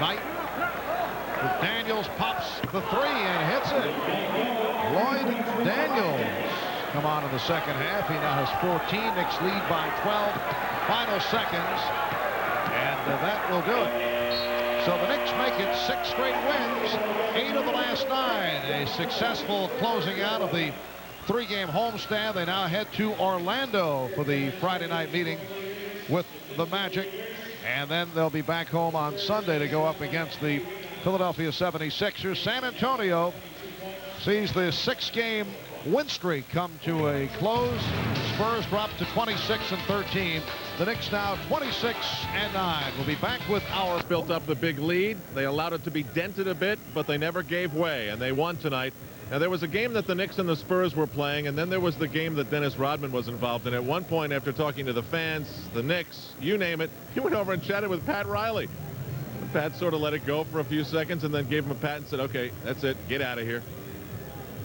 Knight with Daniels pops the three and hits it. Lloyd Daniels come on in the second half. He now has 14. Knicks lead by 12. Final seconds. And that will do it. So the Knicks make it 6 straight wins, 8 of the last 9. A successful closing out of the 3-game homestand. They now head to Orlando for the Friday night meeting with the Magic. And then they'll be back home on Sunday to go up against the Philadelphia 76ers. San Antonio sees the 6-game win streak come to a close. Spurs drop to 26-13. The Knicks now 26-9. We'll be back with our built up the big lead. They allowed it to be dented a bit, but they never gave way, and they won tonight. Now, there was a game that the Knicks and the Spurs were playing, and then there was the game that Dennis Rodman was involved in. At one point, after talking to the fans, the Knicks, you name it, he went over and chatted with Pat Riley. Pat sort of let it go for a few seconds and then gave him a pat and said, okay, that's it, get out of here.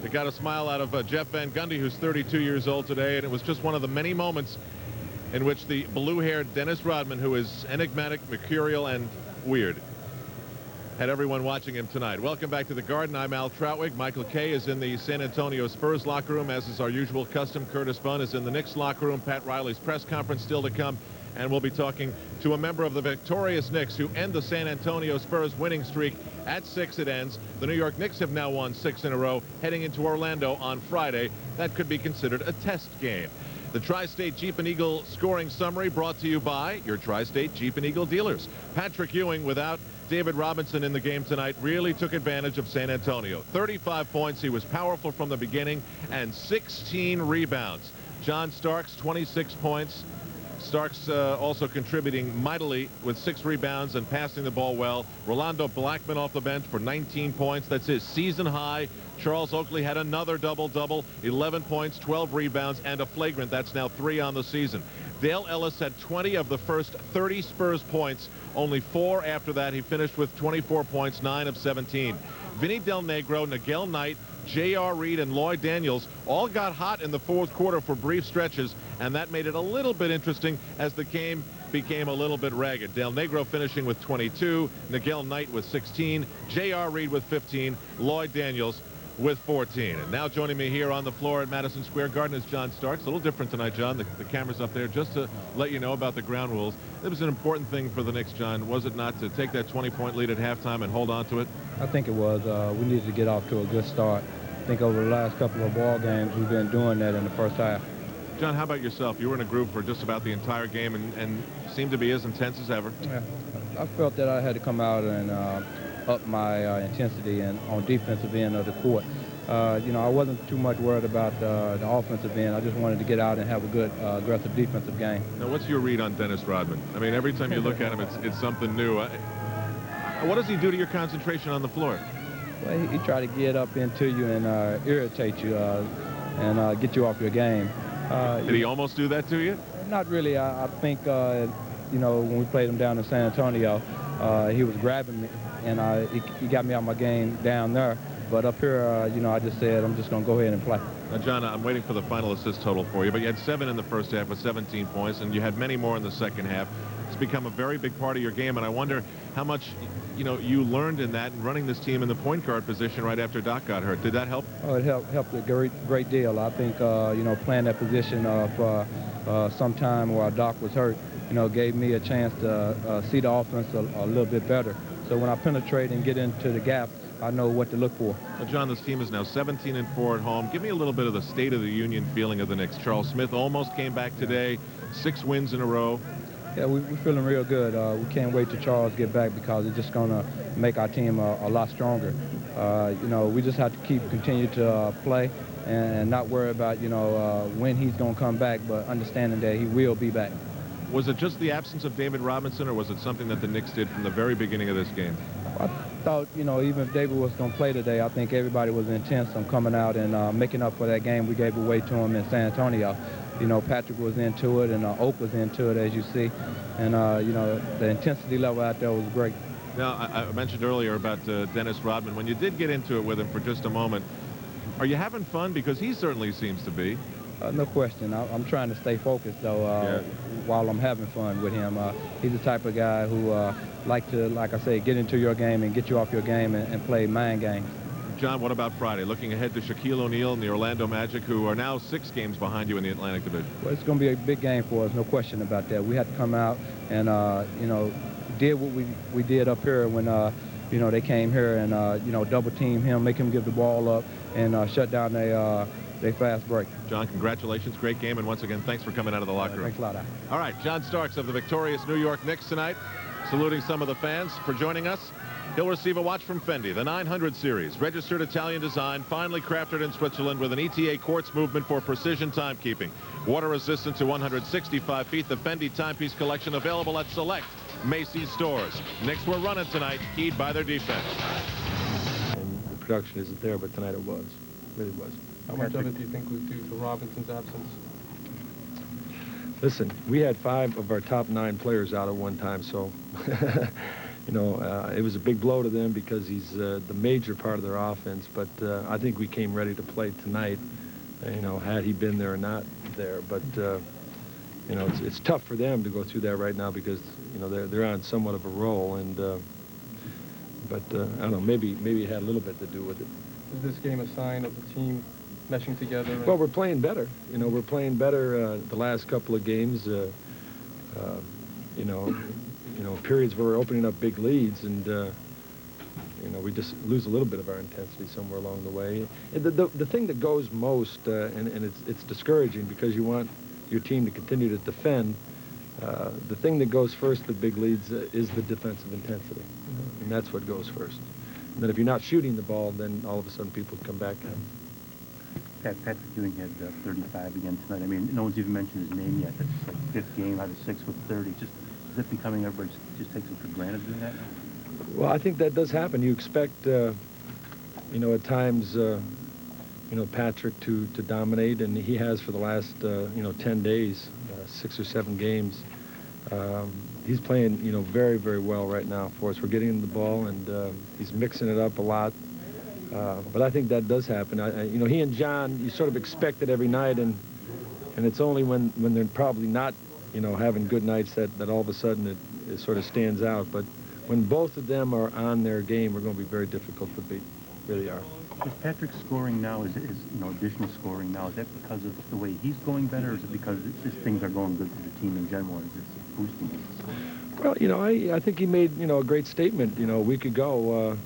It got a smile out of Jeff Van Gundy, who's 32 years old today, and it was just one of the many moments in which the blue-haired Dennis Rodman, who is enigmatic, mercurial, and weird, had everyone watching him tonight. Welcome back to the Garden. I'm Al Troutwig. Michael Kay is in the San Antonio Spurs locker room, as is our usual custom. Curtis Bunn is in the Knicks locker room. Pat Riley's press conference still to come. And we'll be talking to a member of the victorious Knicks who end the San Antonio Spurs winning streak. At 6 it ends. The New York Knicks have now won 6 in a row, heading into Orlando on Friday. That could be considered a test game. The Tri-State Jeep and Eagle scoring summary brought to you by your Tri-State Jeep and Eagle dealers. Patrick Ewing, without David Robinson in the game tonight, really took advantage of San Antonio. 35 points. He was powerful from the beginning, and 16 rebounds. John Starks, 26 points. Starks also contributing mightily with 6 rebounds and passing the ball well. Rolando Blackman off the bench for 19 points. That's his season high. Charles Oakley had another double-double, 11 points, 12 rebounds, and a flagrant. That's now 3 on the season. Dale Ellis had 20 of the first 30 Spurs points. Only 4 after that. He finished with 24 points, 9 of 17. Vinny Del Negro, Miguel Knight, J.R. Reed, and Lloyd Daniels all got hot in the fourth quarter for brief stretches, and that made it a little bit interesting as the game became a little bit ragged. Del Negro finishing with 22, Miguel Knight with 16, J.R. Reed with 15, Lloyd Daniels with 14. And now joining me here on the floor at Madison Square Garden is John Starks. A little different tonight, John. The camera's up there just to let you know about the ground rules. It was an important thing for the Knicks, John, was it not, to take that 20-point lead at halftime and hold on to it? I think it was. We needed to get off to a good start. I think over the last couple of ball games, we've been doing that in the first half. John, how about yourself? You were in a groove for just about the entire game and seemed to be as intense as ever. Yeah, I felt that I had to come out and up my intensity and on defensive end of the court. You know, I wasn't too much worried about the offensive end. I just wanted to get out and have a good aggressive defensive game. Now, what's your read on Dennis Rodman? I mean, every time you look at him, it's something new. What does he do to your concentration on the floor? Well, he tried to get up into you and irritate you and get you off your game. Did he almost do that to you? Not really. I think, you know, when we played him down in San Antonio, he was grabbing me, and he got me out my game down there. But up here, you know, I just said, I'm just going to go ahead and play. Now, John, I'm waiting for the final assist total for you, but you had 7 in the first half with 17 points, and you had many more in the second half. It's become a very big part of your game, and I wonder how much, you know, you learned in that and running this team in the point guard position right after Doc got hurt. Did that help? Oh, it helped a great deal. I think, you know, playing that position of some time while Doc was hurt, you know, gave me a chance to see the offense a little bit better. So when I penetrate and get into the gap, I know what to look for. Well, John, this team is now 17-4 at home. Give me a little bit of the state of the union feeling of the Knicks. Charles Smith almost came back today, 6 wins in a row. Yeah, we're feeling real good. We can't wait till Charles get back because it's just going to make our team a lot stronger. You know, we just have to continue to play and not worry about, you know, when he's going to come back, but understanding that he will be back. Was it just the absence of David Robinson, or was it something that the Knicks did from the very beginning of this game? I thought, you know, even if David was going to play today, I think everybody was intense on coming out and making up for that game we gave away to him in San Antonio. You know, Patrick was into it, and Oak was into it, as you see. And, you know, the intensity level out there was great. Now, I mentioned earlier about Dennis Rodman. When you did get into it with him for just a moment, are you having fun? Because he certainly seems to be. No question. I'm trying to stay focused, though, while I'm having fun with him. He's the type of guy who like to, like I say, get into your game and get you off your game and play mind games. John, what about Friday? Looking ahead to Shaquille O'Neal and the Orlando Magic, who are now 6 games behind you in the Atlantic Division. Well, it's going to be a big game for us, no question about that. We had to come out and, you know, did what we did up here when, you know, they came here and, you know, double-team him, make him give the ball up, and shut down their fast break. John, congratulations. Great game, and once again, thanks for coming out of the locker room. Thanks a lot, Al. All right, John Starks of the victorious New York Knicks tonight, saluting some of the fans for joining us. He'll receive a watch from Fendi, the 900 series, registered Italian design, finely crafted in Switzerland with an ETA quartz movement for precision timekeeping. Water resistant to 165 feet, the Fendi timepiece collection available at select Macy's stores. Knicks were running tonight, keyed by their defense. And the production isn't there, but tonight it was. It really was. How much of it do you think was due to Robinson's absence? Listen, we had 5 of our top 9 players out at one time, so you know, it was a big blow to them because he's the major part of their offense. But I think we came ready to play tonight, you know, had he been there or not there. But you know, it's tough for them to go through that right now because, you know, they're on somewhat of a roll. And but I don't know, maybe it had a little bit to do with it. Is this game a sign of the team meshing together? Well, we're playing better. You know, we're playing better the last couple of games. You know, periods where we're opening up big leads, and you know, we just lose a little bit of our intensity somewhere along the way. And the thing that goes most, and it's discouraging because you want your team to continue to defend. The thing that goes first with big leads is the defensive intensity, and that's what goes first. And then if you're not shooting the ball, then all of a sudden people come back. Patrick Ewing had 35 again tonight. I mean, no one's even mentioned his name yet. That's like 5th game out of 6 with 30. Just is it becoming everybody just takes him for granted doing that? Well, I think that does happen. You expect, you know, at times, you know, Patrick to dominate, and he has for the last, you know, 10 days, 6 or 7 games. He's playing, you know, very, very well right now for us. We're getting him the ball, and he's mixing it up a lot. But I think that does happen. You know, he and John, you sort of expect it every night, and it's only when they're probably not, you know, having good nights that all of a sudden it sort of stands out. But when both of them are on their game, we're going to be very difficult to beat. Really are. Is Patrick's scoring now, is additional scoring now, is that because of the way he's going better, or is it because just things are going good for the team in general, and is it boosting him? Well, I think he made, a great statement, a week ago.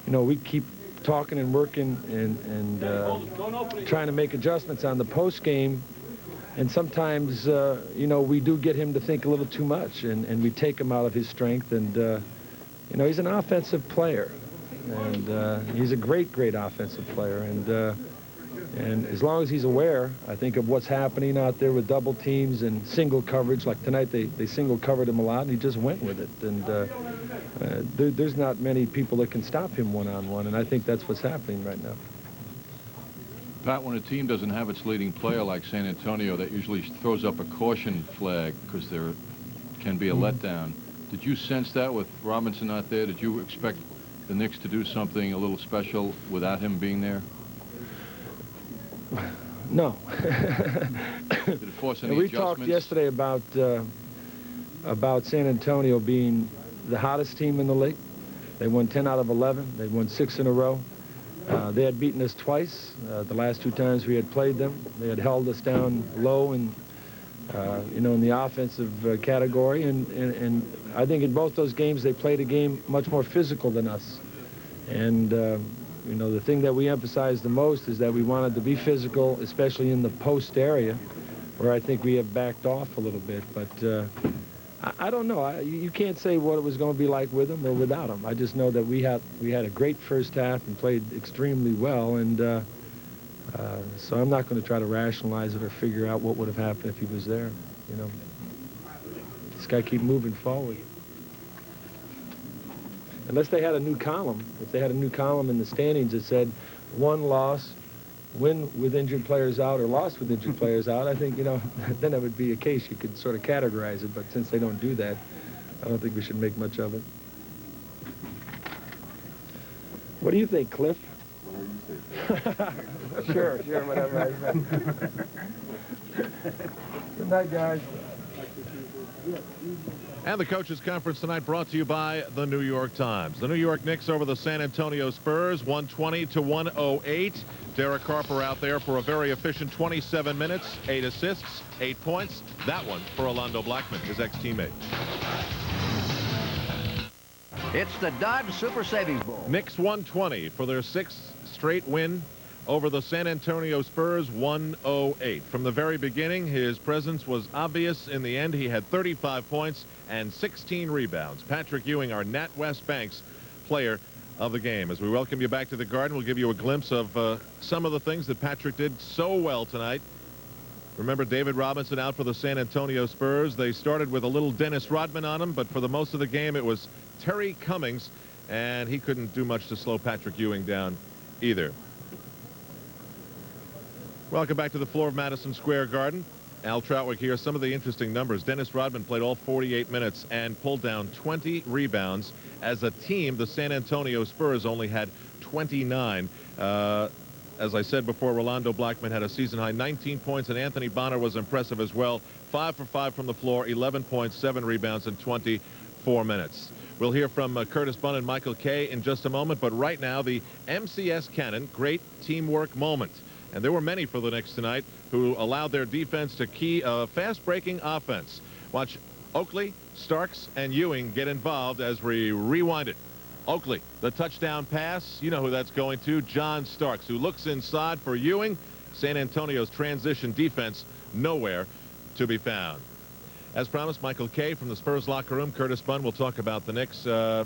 We keep talking and working and trying to make adjustments on the post game, and sometimes, we do get him to think a little too much, and we take him out of his strength, and, he's an offensive player. And he's a great offensive player. And as long as he's aware, I think, of what's happening out there with double teams and single coverage, like tonight they single covered him a lot, and he just went with it. And there's not many people that can stop him one-on-one, and I think that's what's happening right now. Pat, when a team doesn't have its leading player like San Antonio, that usually throws up a caution flag because there can be a letdown. Did you sense that with Robinson not there? Did you expect the Knicks to do something a little special without him being there? No. Did it force any we adjustments? talked yesterday about San Antonio being the hottest team in the league. They won 10 out of 11. They won 6 in a row. They had beaten us twice. The last 2 times we had played them, they had held us down low and in the offensive category, and I think in both those games they played a game much more physical than us. And the thing that we emphasized the most is that we wanted to be physical, especially in the post area, where I think we have backed off a little bit. But I don't know. You can't say what it was going to be like with him or without him. I just know that we had a great first half and played extremely well, and so I'm not going to try to rationalize it or figure out what would have happened if he was there. Just got to keep moving forward. Unless they had a new column. If they had a new column in the standings that said won, loss, win with injured players out, or lost with injured players out, I think, then it would be a case you could sort of categorize it. But since they don't do that, I don't think we should make much of it. What do you think, Cliff? Sure, whatever I said. Good night, guys. And the Coaches Conference tonight brought to you by the New York Times. The New York Knicks over the San Antonio Spurs, 120-108. Derek Harper out there for a very efficient 27 minutes, 8 assists, 8 points. That one for Orlando Blackman, his ex-teammate. It's the Dodge Super Savings Bowl. Knicks 120 for their 6th straight win over the San Antonio Spurs, 108. From the very beginning, his presence was obvious. In the end, he had 35 points and 16 rebounds. Patrick Ewing, our Nat West Banks player of the game. As we welcome you back to the Garden, we'll give you a glimpse of some of the things that Patrick did so well tonight. Remember, David Robinson out for the San Antonio Spurs. They started with a little Dennis Rodman on him, but for the most of the game, it was Terry Cummings, and he couldn't do much to slow Patrick Ewing down either. Welcome back to the floor of Madison Square Garden. Al Troutwig here. Some of the interesting numbers. Dennis Rodman played all 48 minutes and pulled down 20 rebounds. As a team, the San Antonio Spurs only had 29. As I said before, Rolando Blackman had a season-high 19 points, and Anthony Bonner was impressive as well. 5 for 5 from the floor, 11 points, 7 rebounds in 24 minutes. We'll hear from Curtis Bunn and Michael Kay in just a moment, but right now, the MCS Cannon Great Teamwork Moment. And there were many for the Knicks tonight who allowed their defense to key a fast-breaking offense. Watch Oakley, Starks, and Ewing get involved as we rewind it. Oakley, the touchdown pass. You know who that's going to. John Starks, who looks inside for Ewing. San Antonio's transition defense nowhere to be found. As promised, Michael Kay from the Spurs locker room. Curtis Bunn will talk about the Knicks. Who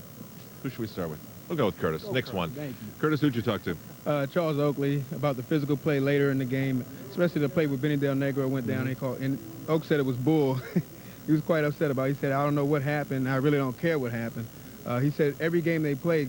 should we start with? We'll go with Curtis. Knicks won. Thank you. Curtis, who'd you talk to? Charles Oakley, about the physical play later in the game, especially the play with Benny Del Negro went down. And Oak said it was bull. He was quite upset about it. He said, I don't know what happened. I really don't care what happened. He said every game they play,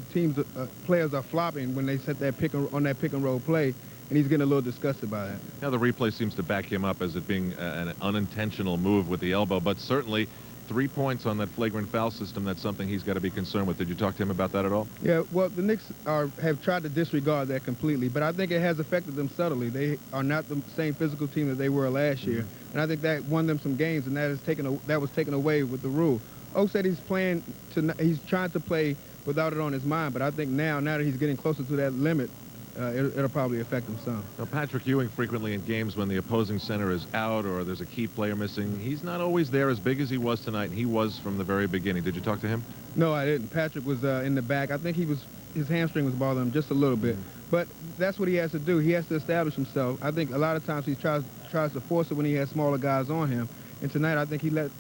players are flopping when they set that pick and roll play, and he's getting a little disgusted by that. Now the replay seems to back him up as it being an unintentional move with the elbow, but certainly 3 points on that flagrant foul system. That's something he's got to be concerned with. Did you talk to him about that at all? Yeah, well, the Knicks have tried to disregard that completely, but I think it has affected them subtly. They are not the same physical team that they were last year, and I think that won them some games, and that was taken away with the rule. Oak said he's trying to play without it on his mind, but I think now that he's getting closer to that limit, it'll probably affect him some. Now, Patrick Ewing frequently in games when the opposing center is out or there's a key player missing, he's not always there as big as he was tonight, and he was from the very beginning. Did you talk to him? No, I didn't. Patrick was in the back. I think his hamstring was bothering him just a little bit. But that's what he has to do. He has to establish himself. I think a lot of times he tries to force it when he has smaller guys on him. And tonight I think he let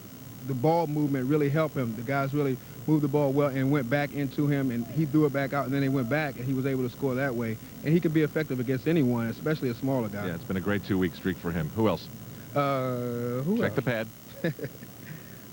the ball movement really help him. The guys really moved the ball well and went back into him, and he threw it back out, and then they went back, and he was able to score that way. And he can be effective against anyone, especially a smaller guy. Yeah, it's been a great 2-week streak for him. Who else? Check the pad.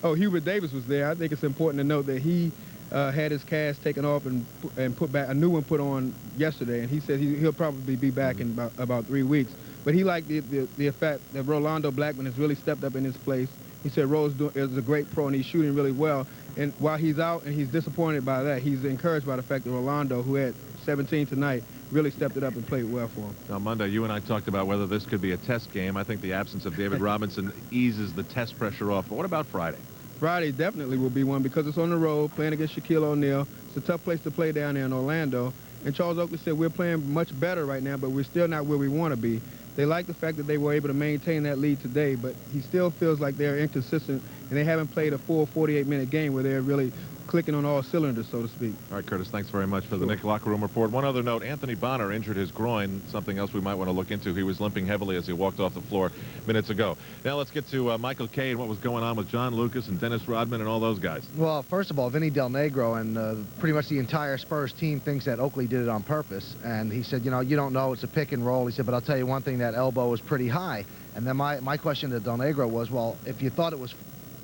Oh, Hubert Davis was there. I think it's important to note that he had his cast taken off and put back, a new one put on yesterday, and he said he'll probably be back in about 3 weeks. But he liked the effect that Rolando Blackman has really stepped up in his place. He said Rose is a great pro, and he's shooting really well. And while he's out and he's disappointed by that, he's encouraged by the fact that Rolando, who had 17 tonight, really stepped it up and played well for him. Now, Monday, you and I talked about whether this could be a test game. I think the absence of David Robinson eases the test pressure off. But what about Friday? Friday definitely will be one because it's on the road, playing against Shaquille O'Neal. It's a tough place to play down there in Orlando. And Charles Oakley said we're playing much better right now, but we're still not where we want to be. They like the fact that they were able to maintain that lead today, but he still feels like they're inconsistent, and they haven't played a full 48-minute game where they're really clicking on all cylinders, so to speak. All right, Curtis, thanks very much for the Knicks locker room report. One other note, Anthony Bonner injured his groin, something else we might want to look into. He was limping heavily as he walked off the floor minutes ago. Now let's get to Michael Kay and what was going on with John Lucas and Dennis Rodman and all those guys. Well, first of all, Vinny Del Negro and pretty much the entire Spurs team thinks that Oakley did it on purpose. And he said, you know, you don't know, it's a pick and roll. He said, but I'll tell you one thing, that elbow was pretty high. And then my question to Del Negro was, well, if you thought it was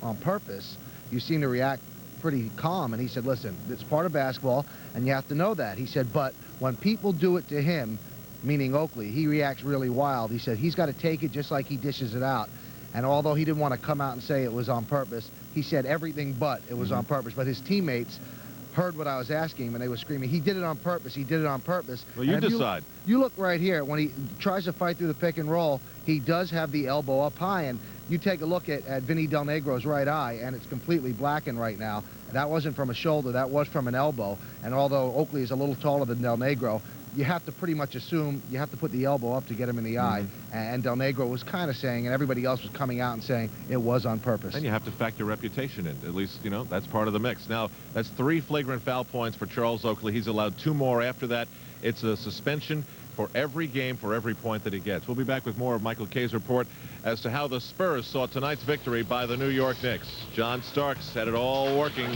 on purpose, you seem to react pretty calm. And he said, listen, it's part of basketball, and you have to know that. He said, but when people do it to him, meaning Oakley, he reacts really wild. He said he's got to take it just like he dishes it out. And although he didn't want to come out and say it was on purpose, he said everything but it was on purpose. But his teammates heard what I was asking him, and they were screaming, he did it on purpose, he did it on purpose. Well, you decide. You look right here, when he tries to fight through the pick and roll, he does have the elbow up high, and you take a look at Vinny Del Negro's right eye, and it's completely blackened right now. That wasn't from a shoulder, that was from an elbow. And although Oakley is a little taller than Del Negro, you have to pretty much assume you have to put the elbow up to get him in the eye. And Del Negro was kind of saying, and everybody else was coming out and saying it was on purpose. And you have to factor reputation in. At least, you know, that's part of the mix. Now, that's 3 flagrant foul points for Charles Oakley. He's allowed 2 more after that. It's a suspension for every game, for every point that he gets. We'll be back with more of Michael Kay's report as to how the Spurs saw tonight's victory by the New York Knicks. John Starks had it all working.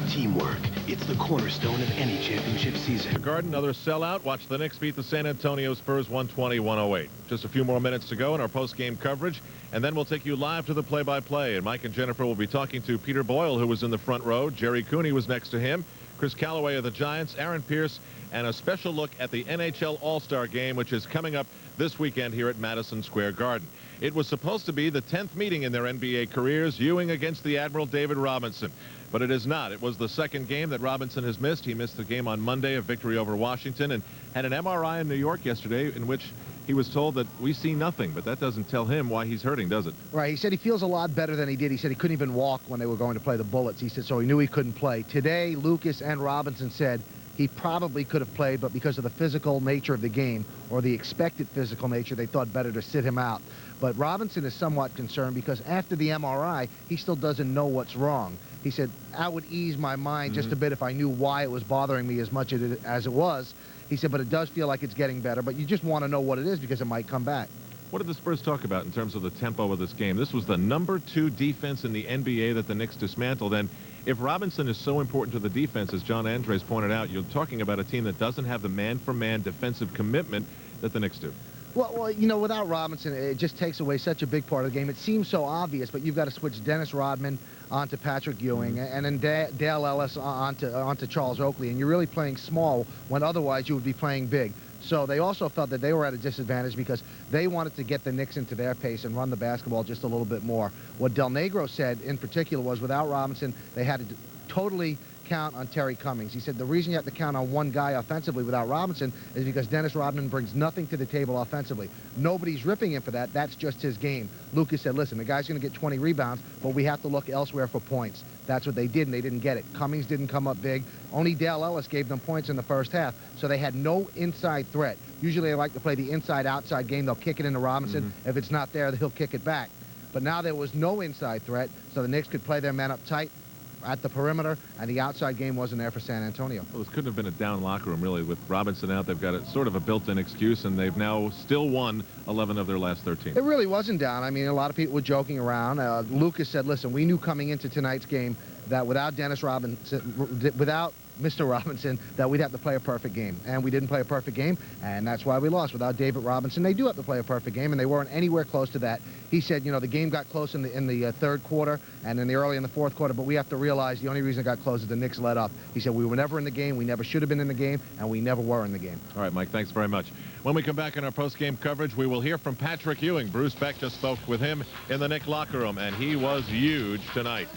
Teamwork. It's the cornerstone of any championship season. The Garden, another sellout. Watch the Knicks beat the San Antonio Spurs 120-108. Just a few more minutes to go in our post-game coverage, and then we'll take you live to the play-by-play. And Mike and Jennifer will be talking to Peter Boyle, who was in the front row. Jerry Cooney was next to him. Chris Calloway of the Giants, Aaron Pierce, and a special look at the NHL All-Star Game, which is coming up this weekend here at Madison Square Garden. It was supposed to be the 10th meeting in their NBA careers, Ewing against the Admiral David Robinson. But it is not. It was the second game that Robinson has missed. He missed the game on Monday, a victory over Washington, and had an MRI in New York yesterday in which he was told that we see nothing, but that doesn't tell him why he's hurting, does it? Right. He said he feels a lot better than he did. He said he couldn't even walk when they were going to play the Bullets. He said so he knew he couldn't play. Today, Lucas and Robinson said he probably could have played, but because of the physical nature of the game, or the expected physical nature, they thought better to sit him out. But Robinson is somewhat concerned because after the MRI, he still doesn't know what's wrong. He said, I would ease my mind just a bit if I knew why it was bothering me as much as it was. He said, but it does feel like it's getting better, but you just want to know what it is because it might come back. What did the Spurs talk about in terms of the tempo of this game? This was the #2 defense in the NBA that the Knicks dismantled, and if Robinson is so important to the defense, as John Andres pointed out, you're talking about a team that doesn't have the man-for-man defensive commitment that the Knicks do. Well, you know, without Robinson, it just takes away such a big part of the game. It seems so obvious, but you've got to switch Dennis Rodman onto Patrick Ewing, and then Dale Ellis onto Charles Oakley, and you're really playing small when otherwise you would be playing big. So they also felt that they were at a disadvantage because they wanted to get the Knicks into their pace and run the basketball just a little bit more. What Del Negro said in particular was without Robinson, they had to totally count on Terry Cummings. He said the reason you have to count on one guy offensively without Robinson is because Dennis Rodman brings nothing to the table offensively. Nobody's ripping him for that. That's just his game. Lucas said, listen, the guy's going to get 20 rebounds, but we have to look elsewhere for points. That's what they did, and they didn't get it. Cummings didn't come up big. Only Dale Ellis gave them points in the first half, so they had no inside threat. Usually they like to play the inside-outside game. They'll kick it into Robinson. If it's not there, he'll kick it back. But now there was no inside threat, so the Knicks could play their men up tight at the perimeter, and the outside game wasn't there for San Antonio. Well, this couldn't have been a down locker room, really. With Robinson out, they've got a sort of a built-in excuse, and they've now still won 11 of their last 13. It really wasn't down. I mean, a lot of people were joking around. Lucas said, listen, we knew coming into tonight's game that without Dennis Robinson, without Mr. Robinson, that we'd have to play a perfect game. And we didn't play a perfect game, and that's why we lost. Without David Robinson, they do have to play a perfect game, and they weren't anywhere close to that. He said, you know, the game got close in the third quarter and early in the fourth quarter, but we have to realize the only reason it got close is the Knicks let up. He said, we were never in the game, we never should have been in the game, and we never were in the game. All right, Mike, thanks very much. When we come back in our post-game coverage, we will hear from Patrick Ewing. Bruce Beck just spoke with him in the Knicks locker room, and he was huge tonight.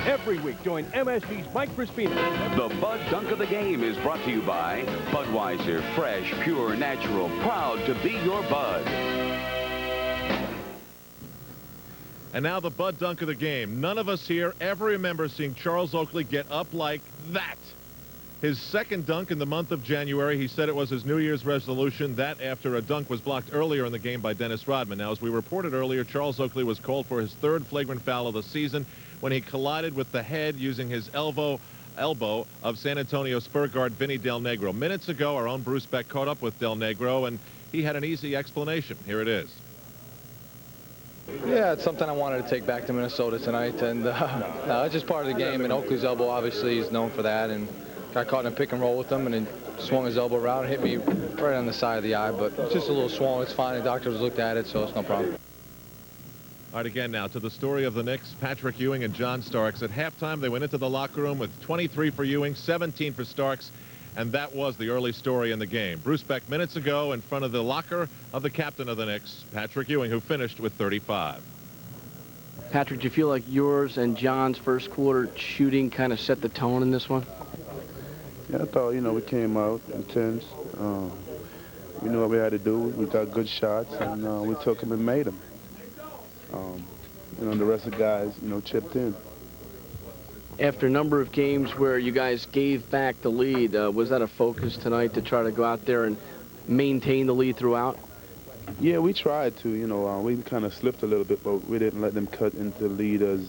Every week, join MSG's Mike Crispino. The Bud Dunk of the Game is brought to you by Budweiser, fresh, pure, natural, proud to be your Bud. And now the Bud Dunk of the Game. None of us here ever remember seeing Charles Oakley get up like that. His second dunk in the month of January. He said it was his New Year's resolution. That after a dunk was blocked earlier in the game by Dennis Rodman. Now, as we reported earlier, Charles Oakley was called for his third flagrant foul of the season when he collided with the head using his elbow of San Antonio Spur guard Vinny Del Negro. Minutes ago, our own Bruce Beck caught up with Del Negro, and he had an easy explanation. Here it is. Yeah, it's something I wanted to take back to Minnesota tonight, and no, it's just part of the game, and Oakley's elbow obviously is known for that, and got caught in a pick and roll with him, and he swung his elbow around and hit me right on the side of the eye, but it's just a little swollen. It's fine. The doctors looked at it, so it's no problem. All right, again now to the story of the Knicks, Patrick Ewing and John Starks. At halftime, they went into the locker room with 23 for Ewing, 17 for Starks, and that was the early story in the game. Bruce Beck minutes ago in front of the locker of the captain of the Knicks, Patrick Ewing, who finished with 35. Patrick, do you feel like yours and John's first quarter shooting kind of set the tone in this one? Yeah, I thought, you know, we came out intense. We knew what we had to do. We got good shots, and we took them and made them. You know, the rest of the guys, you know, chipped in. After a number of games where you guys gave back the lead, was that a focus tonight to try to go out there and maintain the lead throughout? Yeah, we tried to. You know, we kind of slipped a little bit, but we didn't let them cut into the lead as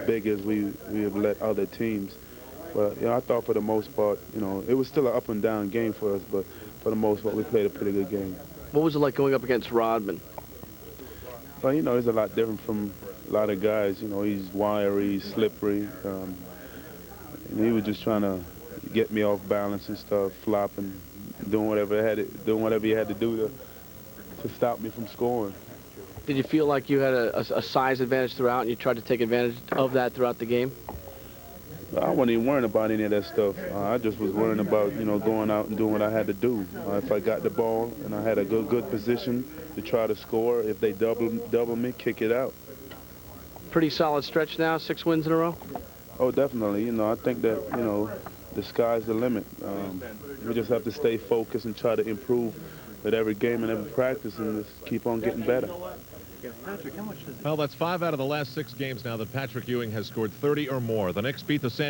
big as we have let other teams. But, you know, I thought for the most part, you know, it was still an up and down game for us, but for the most part, we played a pretty good game. What was it like going up against Rodman? Well, you know, he's a lot different from a lot of guys. You know, he's wiry, he's slippery. And he was just trying to get me off balance and stuff, flopping, doing whatever he had to do to stop me from scoring. Did you feel like you had a size advantage throughout and you tried to take advantage of that throughout the game? I wasn't even worrying about any of that stuff. I just was worrying about, you know, going out and doing what I had to do. If I got the ball and I had a good position to try to score, if they double me, kick it out. Pretty solid stretch now, 6 wins in a row? Oh, definitely. You know, I think that, you know, the sky's the limit. We just have to stay focused and try to improve with every game and every practice and just keep on getting better. Well, that's 5 out of the last 6 games now that Patrick Ewing has scored 30 or more. The Knicks beat the San